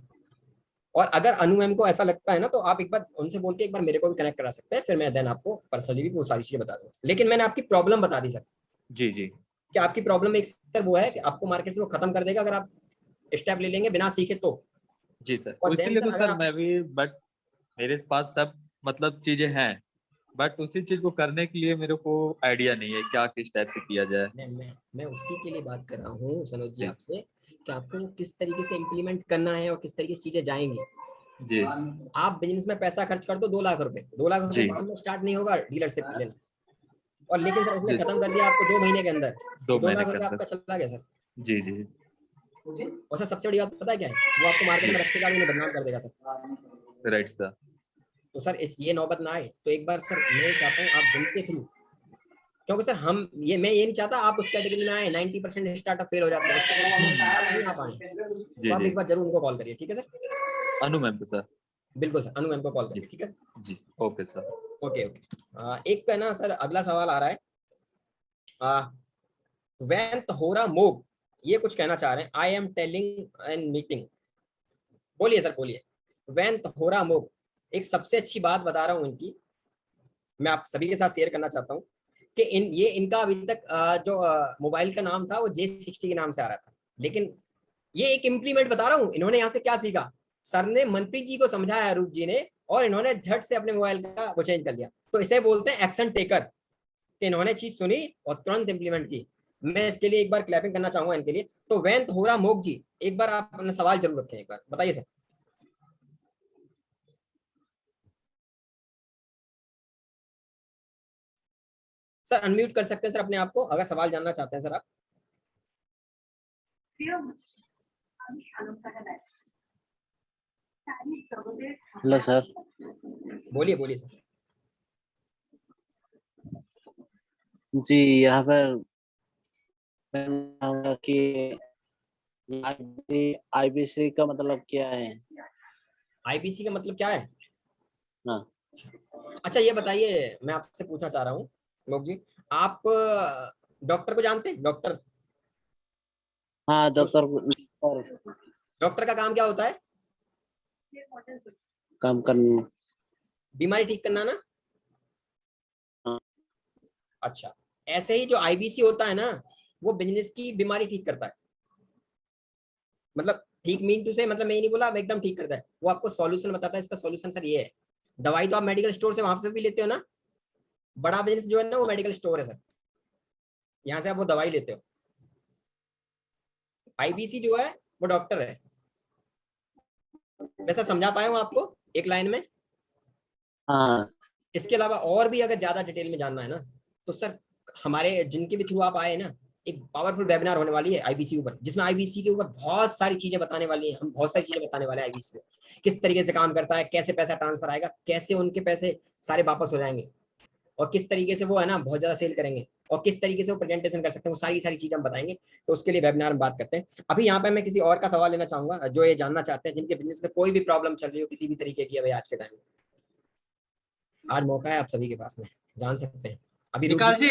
और अगर अनु मैम को ऐसा लगता है ना तो आप एक बार उनसे बोल के एक बार मेरे को भी कनेक्ट करा सकते हैं, फिर मैं देन आपको पर्सनली भी वो सारी चीजें बता दूंगा। लेकिन मैंने आपकी प्रॉब्लम बता दी सर, जी जी कि आपकी प्रॉब्लम एक सर वो है कि आपको मार्केट से वो खत्म कर देगा अगर आप स्टेप ले लेंगे बिना सीखे तो। जी सर, और देन इसीलिए सर तो अगर सर आप, मैं भी, बट मेरे पास सब मतलब चीजें हैं, बट उसी चीज को करने के लिए मेरे को आइडिया नहीं है क्या किस टाइप से किया जाए। मैं उसी के लिए बात कर रहा हूँ सनोज जी जी आपसे, कि आपको किस तरीके से इम्प्लीमेंट करना है और किस तरीके से चीजें जाएंगी। जी आप बिजनेस में पैसा खर्च कर दो 2 लाख रुपए, 2 लाख रुपए जी से कम में स्टार्ट नहीं होगा डीलरशिप लेना। और लेकिन सर उसने जी खत्म कर दिया आपको 2 महीने के अंदर, 2 2 महीने लाख के रुपए अंदर। आपका चला गया सर। जी जी और सर सबसे बड़ी बात पता है क्या है, वो आपको मार्केट जी में रखेगा भी नहीं, बदनाम कर देगा सर। Right sir. तो सर इस ये नौबत ना आए, तो एक बार सर मैं चाहता हूँ आप जिनके थ्रू, क्योंकि सर मैं ये नहीं चाहता आप उस कैटेगरी में आए 90% स्टार्टअप फेल हो जाते हैं, नहीं आप आए, जी तो आप जी एक बार जरूर उनको कॉल करिए, ठीक है सर? अनु मैम को सर। बिल्कुल सर, अनु मैम को कॉल जी करिए, ठीक है? जी ओके सर। Okay okay. एक है ना सर अगला सवाल आ रहा है, वैंत होरा मोग, ये कुछ कहना चाह रहे हैं, I am telling N meeting. बोलिए सर बोलिए। वैंत होरा मोग, एक सबसे अच्छी बात बता रहा हूँ इनकी, मैं आप सभी के साथ शेयर करना चाहता हूँ कि ये इनका अभी तक जो मोबाइल का नाम था वो J60 के नाम से आ रहा था, लेकिन ये एक इम्प्लीमेंट बता रहा हूँ इन्होंने यहाँ से क्या सीखा। सर ने मनप्रीत जी को समझाया, रूप जी ने, और इन्होंने झट से अपने मोबाइल का वो चेंज कर लिया। तो इसे बोलते हैं एक्शन टेकर, कि इन्होंने चीज सुनी और तुरंत इंप्लीमेंट की। मैं इसके लिए एक बार क्लैपिंग करना चाहूंगा इनके लिए। तो वैंत होरा मोग जी, एक बार आप अपना सवाल जरूर रखें, एक बार बताइए सर। सर अनम्यूट कर सकते हैं सर अपने आप को, अगर सवाल जानना चाहते हैं सर आप। Hello sir. बोलिए बोलिए सर। जी यहाँ पर कि आईबीसी का मतलब क्या है? आईबीसी का मतलब क्या है? हाँ अच्छा ये बताइए, मैं आपसे पूछना चाह रहा हूँ लोग जी, आप डॉक्टर को जानते हैं? डॉक्टर, हाँ डॉक्टर डॉक्टर का काम क्या होता है? काम करने। बीमारी ठीक करना ना? हाँ। अच्छा, ऐसे ही जो आईबीसी होता है ना, वो बिजनेस की बीमारी ठीक करता है। मतलब ठीक मीन टू से, मतलब मैं ये नहीं बोला अब एकदम ठीक करता है, वो आपको सॉल्यूशन बताता है। इसका सॉल्यूशन सर ये है, दवाई तो आप मेडिकल स्टोर से वहां से भी लेते हो ना, बड़ा बिजनेस जो है ना वो मेडिकल स्टोर है सर, यहाँ से आप वो दवाई लेते हो। आईबीसी जो है वो डॉक्टर है। वैसा समझा पाया हूँ आपको एक लाइन में? हाँ इसके अलावा और भी अगर ज्यादा डिटेल में जानना है ना, तो सर हमारे जिनके भी थ्रू आप आए ना, एक पावरफुल वेबिनार होने वाली है आईबीसी ऊपर, जिसमें आईबीसी के ऊपर बहुत सारी चीजें बताने वाली हैं। हम बहुत सारी चीजें बताने वाले हैं आईबीसी पे, किस तरीके से काम करता है, कैसे पैसा ट्रांसफर आएगा, कैसे उनके पैसे सारे वापस हो जाएंगे, और किस तरीके से वो है ना बहुत ज्यादा सेल करेंगे, और किस तरीके से वो प्रेजेंटेशन कर सकते हैं, वो सारी चीजें हम बताएंगे। तो उसके लिए वेबिनार में बात करते हैं। अभी यहाँ पे मैं किसी और का सवाल लेना चाहूंगा जो ये जानना चाहते हैं, जिनके बिजनेस में कोई भी प्रॉब्लम चल रही हो किसी भी तरीके की अभी आज के टाइम में। आज मौका है आप सभी के पास में, जान सकते हैं। अभी विकास जी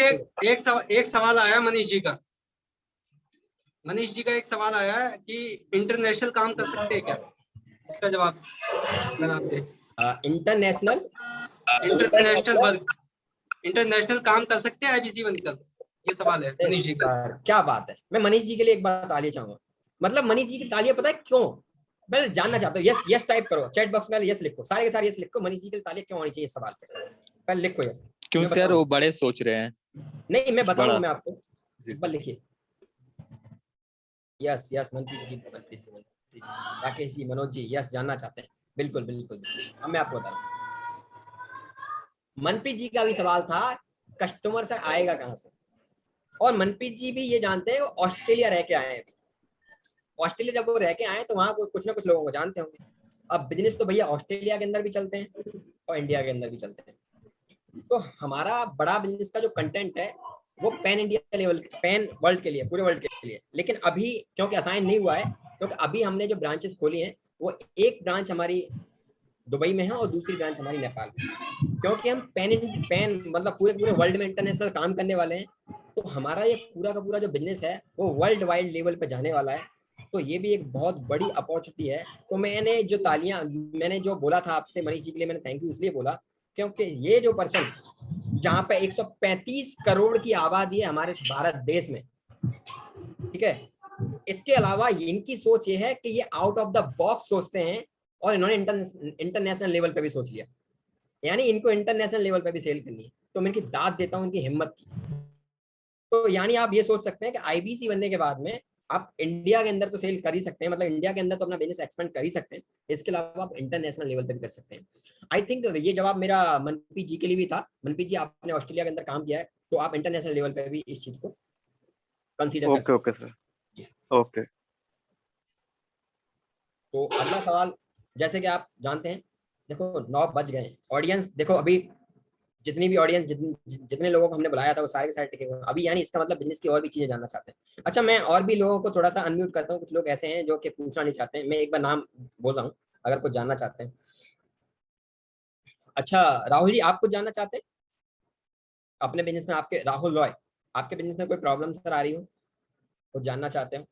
एक सवाल आया मनीष जी का। मनीष जी का एक सवाल आया है कि इंटरनेशनल काम कर सकते हैं क्या? इसका जवाब अगर आप दें। इंटरनेशनल काम कर सकते हैं आईबीसी बनकर, ये सवाल है मनीष जी का। क्या बात है, मैं मनीष जी के लिए एक बात तालियां चाहूंगा। मतलब मनीष जी की तालियां पता है क्यों? पहले जानना चाहते हो, यस यस टाइप करो, चैट बॉक्स में यस लिखो, सारे के सारे यस लिखो। मनीष जी के लिए तालियां क्यों होनी चाहिए इस सवाल पे, पहले लिखो यस। क्यों सर, वो बड़े सोच रहे हैं। नहीं मैं बताऊंगा मैं आपको, जी। एक बार लिखिए यस यस। मनप्रीत जी, राकेश जी, मनोज जी यस जानना चाहते हैं, बिल्कुल बिल्कुल। अब मैं आपको बता रहा हूँ, मनप्रीत जी का भी सवाल था कस्टमर से आएगा कहाँ से, और मनप्रीत जी भी ये जानते हैं ऑस्ट्रेलिया रह के आए हैं। ऑस्ट्रेलिया जब वो रह के आए तो वहाँ कुछ ना कुछ लोगों को जानते होंगे। अब बिजनेस तो भैया ऑस्ट्रेलिया के अंदर भी चलते हैं और इंडिया के अंदर भी चलते हैं। तो हमारा बड़ा बिजनेस का जो कंटेंट है वो pan India level, pan world के लिए, पूरे वर्ल्ड के लिए। लेकिन अभी क्योंकि असाइन नहीं हुआ है, क्योंकि अभी हमने जो ब्रांचेस खोली हैं वो एक ब्रांच हमारी दुबई में है और दूसरी ब्रांच हमारी नेपाल में, क्योंकि हम पैन मतलब पूरे वर्ल्ड में इंटरनेशनल काम करने वाले हैं। तो हमारा ये पूरा का पूरा जो बिजनेस है वो वर्ल्ड वाइड लेवल पे जाने वाला है। तो ये भी एक बहुत बड़ी अपॉर्चुनिटी है। तो मैंने जो बोला था आपसे मनीष जी के लिए, मैंने थैंक यू इसलिए बोला क्योंकि ये जो पर्सन जहां पे 135 करोड़ की आबादी है हमारे भारत देश में, ठीक है, इसके अलावा इनकी सोच ये है कि ये आउट ऑफ द बॉक्स सोचते हैं और इन्होंने इंटरनेशनल लेवल पे भी सोच लिया, यानी इनको इंटरनेशनल लेवल पे भी सेल करनी है। तो मैं इनकी दाद देता हूं इनकी हिम्मत की। तो यानी आप ये सोच सकते हैं कि आईबीसी बनने के बाद में आप इंडिया के अंदर तो सेल कर ही सकते हैं, मतलब इंडिया के अंदर तो अपना बिजनेस एक्सपेंड कर ही सकते हैं, इसके अलावा आप इंटरनेशनल लेवल पे भी कर सकते हैं। आई थिंक ये जवाब मेरा मनप्रीत जी के लिए भी था। मनप्रीत जी आपने ऑस्ट्रेलिया के अंदर काम किया है तो आप इंटरनेशनल लेवल पे भी इस चीज को कंसीडर कर सकते हैं। Okay sir, okay. तो अगला सवाल, जैसे कि आप जानते हैं, देखो 9 बज गए हैं, ऑडियंस देखो अभी जितनी भी ऑडियंस जितने लोगों को हमने बुलाया था वो सारे के सारे टिके हुए अभी, यानी इसका मतलब बिजनेस की और भी चीजें जानना चाहते हैं। अच्छा मैं और भी लोगों को थोड़ा सा अनम्यूट करता हूँ, कुछ लोग ऐसे हैं जो कि पूछना नहीं चाहते हैं, मैं एक बार नाम बोल रहा हूँ अगर कुछ जानना चाहते हैं। अच्छा राहुल जी आप कुछ जानना चाहते हैं अपने बिजनेस में, आपके राहुल रॉय आपके बिजनेस में कोई प्रॉब्लम सर आ रही हो, कुछ जानना चाहते हो?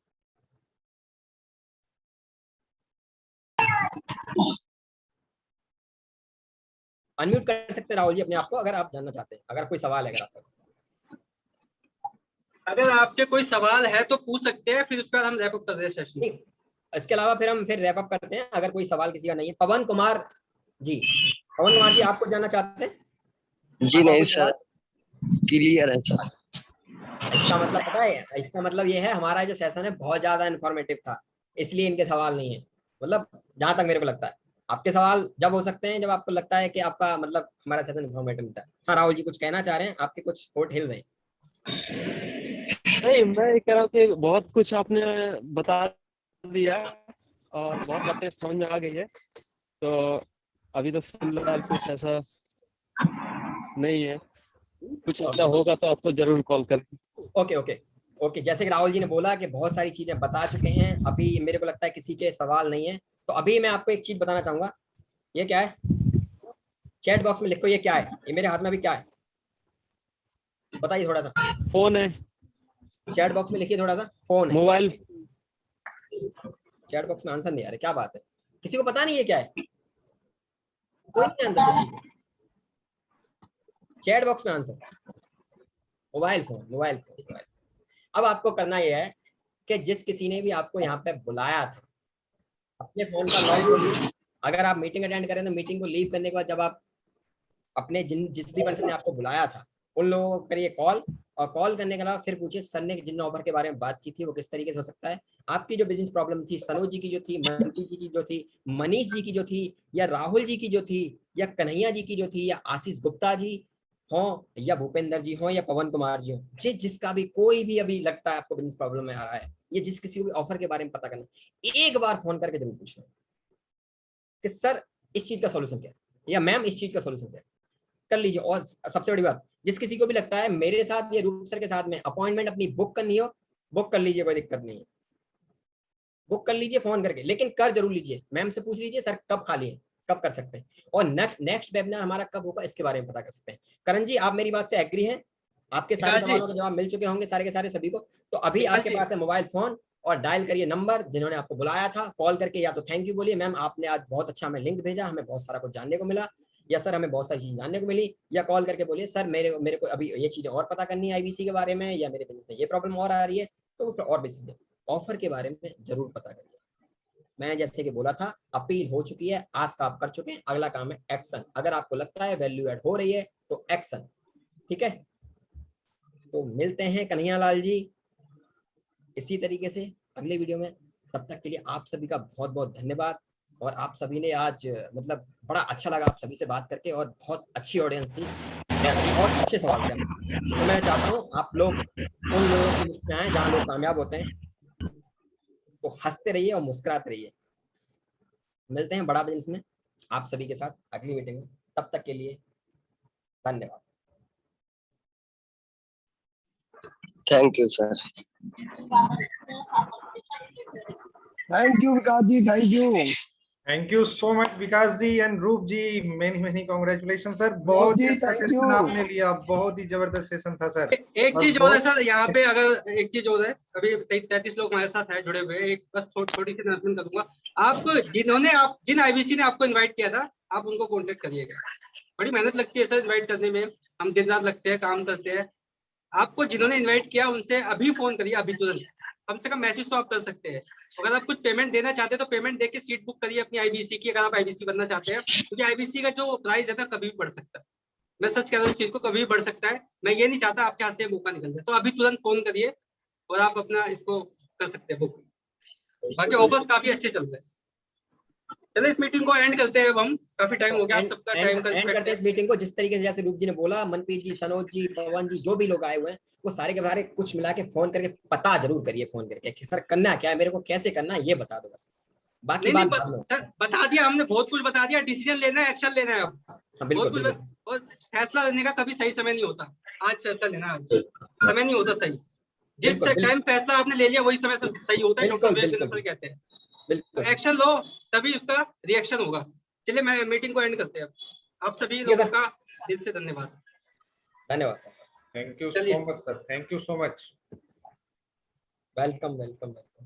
अनम्यूट कर सकते हैं राहुल जी अपने आप को अगर आप जानना चाहते हैं, अगर कोई सवाल है अगर आपका। अगर आपके कोई सवाल है तो पूछ सकते हैं, फिर उसके बाद हम रैप अप करते हैं सेशन। नहीं, इसके अलावा फिर हम रैप अप करते हैं अगर कोई सवाल किसी का नहीं है। पवन कुमार जी, पवन कुमार जी आप कुछ जानना चाहते हैं? जी नहीं सर, क्लियर है सर। इसका मतलब पता है, इसका मतलब ये है हमारा जो सेशन है बहुत ज्यादा इन्फॉर्मेटिव था, इसलिए इनके सवाल नहीं है। मतलब जहां तक मेरे को लगता है आपके सवाल जब हो सकते हैं जब आपको लगता है कि आपका मतलब हमारा सेशन इन्फॉर्मेटिव था। हाँ राहुल जी कुछ कहना चाह रहे हैं, आपके कुछ होठ हिल रहे हैं। नहीं मैं कह रहा हूँ कि बहुत कुछ आपने बता दिया और बहुत बातें समझ में आ गई है। तो अभी तो फिलहाल कुछ ऐसा नहीं है, कुछ ऐसा होगा तो आपको जरूर कॉल करें। ओके ओके ओके, जैसे कि राहुल जी ने बोला कि बहुत सारी चीजें बता चुके हैं, अभी मेरे को लगता है किसी के सवाल नहीं है। तो अभी मैं आपको एक चीज बताना चाहूंगा, ये क्या है चैट बॉक्स में लिखो, ये क्या है, ये मेरे हाथ में अभी क्या है बताइए थोड़ा सा। फोन है, चैट बॉक्स में लिखिए थोड़ा सा, फोन है, मोबाइल। चैट बॉक्स में आंसर नहीं आ रहा, क्या बात है, किसी को पता नहीं है क्या है? कोई नहीं आंसर किसी को? चैट बॉक्स में answer mobile phone, mobile phone. अब आपको करना यह है कि जिस किसी ने भी आपको यहाँ पे बुलाया था अपने फोन का लॉक खोलिए। अगर आप मीटिंग अटेंड करें तो मीटिंग को लीव करने के बाद जब आप अपने जिस भी पर्सन ने आपको बुलाया था उन लोगों को करिए कॉल, और कॉल करने के अलावा फिर पूछिए सर ने जिन ऑफर के बारे में बात की थी वो किस तरीके से हो सकता है। आपकी जो बिजनेस प्रॉब्लम थी सनोज जी की जो थी, मनप्रीत जी की जो थी, मनीष जी की जो थी, या राहुल जी की जो थी, या कन्हैया जी की जो थी, या आशीष गुप्ता जी हो, या भूपेंद्र जी हो, या पवन कुमार जी हो, जिसका भी कोई भी अभी लगता है आपको बिजनेस प्रॉब्लम में आ रहा है, ये जिस किसी को भी ऑफर के बारे में पता करना, एक बार फोन करके जरूर पूछना कि सर इस चीज का सोल्यूशन क्या है, या मैम इस चीज का सोल्यूशन क्या है, कर लीजिए। और सबसे बड़ी बात, जिस किसी को भी लगता है मेरे साथ या रूप सर के साथ में अपॉइंटमेंट अपनी बुक करनी हो, बुक कर लीजिए, कोई दिक्कत नहीं है, बुक कर लीजिए फोन करके, लेकिन कर जरूर लीजिए, मैम से पूछ लीजिए सर कब खाली है, कब कर सकते हैं, और नेक्स्ट वेबिनार हमारा कब होगा इसके बारे में पता कर सकते हैं। करण जी आप मेरी बात से एग्री हैं? आपके सारे सवालों का जवाब मिल चुके होंगे सारे के सारे सभी को। तो अभी आपके पास है मोबाइल फोन, और डायल करिए नंबर जिन्होंने आपको बुलाया था, कॉल करके या तो थैंक यू बोलिए मैम आपने आज बहुत अच्छा हमें लिंक भेजा, हमें बहुत सारा कुछ जानने को मिला, या सर हमें बहुत सारी चीजें जानने को मिली, या कॉल करके बोलिए सर मेरे को अभी ये चीजें और पता करनी है आईबीसी के बारे में, या मेरे बिजनेस में ये प्रॉब्लम और आ रही है, तो और भी चीजें ऑफर के बारे में जरूर पता करिए। मैं जैसे कि बोला था, अपील हो चुकी है, आस्क आप कर चुके हैं, अगला काम है एक्शन। अगर आपको लगता है वैल्यू ऐड हो रही है तो एक्शन। ठीक है, तो मिलते हैं कन्हैया लाल जी इसी तरीके से अगले वीडियो में। तब तक के लिए आप सभी का बहुत बहुत धन्यवाद। और आप सभी ने आज मतलब बड़ा अच्छा लगा आप सभी से बात करके, और बहुत अच्छी ऑडियंस थी, बहुत अच्छे सवाल थे। तो मैं चाहता हूँ आप लोग उन लोगों की लिस्ट में आए जहाँ लोग कामयाब होते हैं, तो हंसते रहिए और मुस्कुराते रहिए। मिलते हैं बड़ा बिजनेस में आप सभी के साथ अगली मीटिंग में। तब तक के लिए धन्यवाद। Thank you sir. Thank you Vikas ji, thank you. Thank you so much Vikas ji and Roop ji, many congratulation sir. बहुत ही अच्छा सेशन आपने लिया, बहुत ही जबरदस्त सेशन था सर। एक चीज और है सर यहाँ पे, अगर एक चीज और है, अभी 33 लोग हमारे साथ है जुड़े हुए, एक बस छोटी सी अनाउंसमेंट करूंगा। आप जिन आईबीसी ने आपको इन्वाइट किया था, आप उनको कॉन्टेक्ट करिएगा। बड़ी मेहनत लगती है सर इन्वाइट करने में, हम दिन रात लगते हैं, काम करते हैं। आपको जिन्होंने इन्वाइट किया उनसे अभी फोन करिए, अभी तुरंत। कम से कम मैसेज तो आप कर सकते हैं। अगर आप कुछ पेमेंट देना चाहते हैं तो पेमेंट देके सीट बुक करिए अपनी आईबीसी की, अगर आप आईबीसी बनना चाहते हैं, क्योंकि आईबीसी का जो प्राइस है ना कभी भी बढ़ सकता है। मैं सच कह रहा हूँ, इस चीज को कभी भी बढ़ सकता है। मैं ये नहीं चाहता आपके हाथ से मौका निकल जाए, तो अभी तुरंत फोन करिए और आप अपना इसको कर सकते हैं बुक। बाकी ऑफर्स काफी अच्छे चल रहे हैं। चलिए इस मीटिंग को एंड करते हैं, अब हम काफी टाइम हो गया, आप सबका टाइम का एंड करते हैं इस मीटिंग को। जिस तरीके से जैसे रूप जी ने बोला, मनप्रीत जी, सनोज जी, पवन जी, जो भी लोग आए हुए हैं, वो सारे के सारे कुछ मिला के फोन करके पता जरूर करिए, फोन करके कि सर करना क्या है, मेरे को कैसे करना है, ये बता दो बस। बाकी बात सर बता दिया हमने, बहुत कुछ बता दिया। डिसीजन लेना है, एक्शन लेना है अब। बिल्कुल, बहुत कुछ, और फैसला लेने का कभी सही समय नहीं होता। आज फैसला लेना, आज समय नहीं होता सही। जिस टाइम फैसला आपने ले लिया वही समय सही होता है, डॉक्टर कहते हैं। एक्शन लो तभी उसका रिएक्शन होगा। चलिए मैं मीटिंग को एंड करते हैं। आप सभी लोगों का दिल से धन्यवाद। धन्यवाद। Thank you so much sir, thank you so much. Welcome welcome welcome.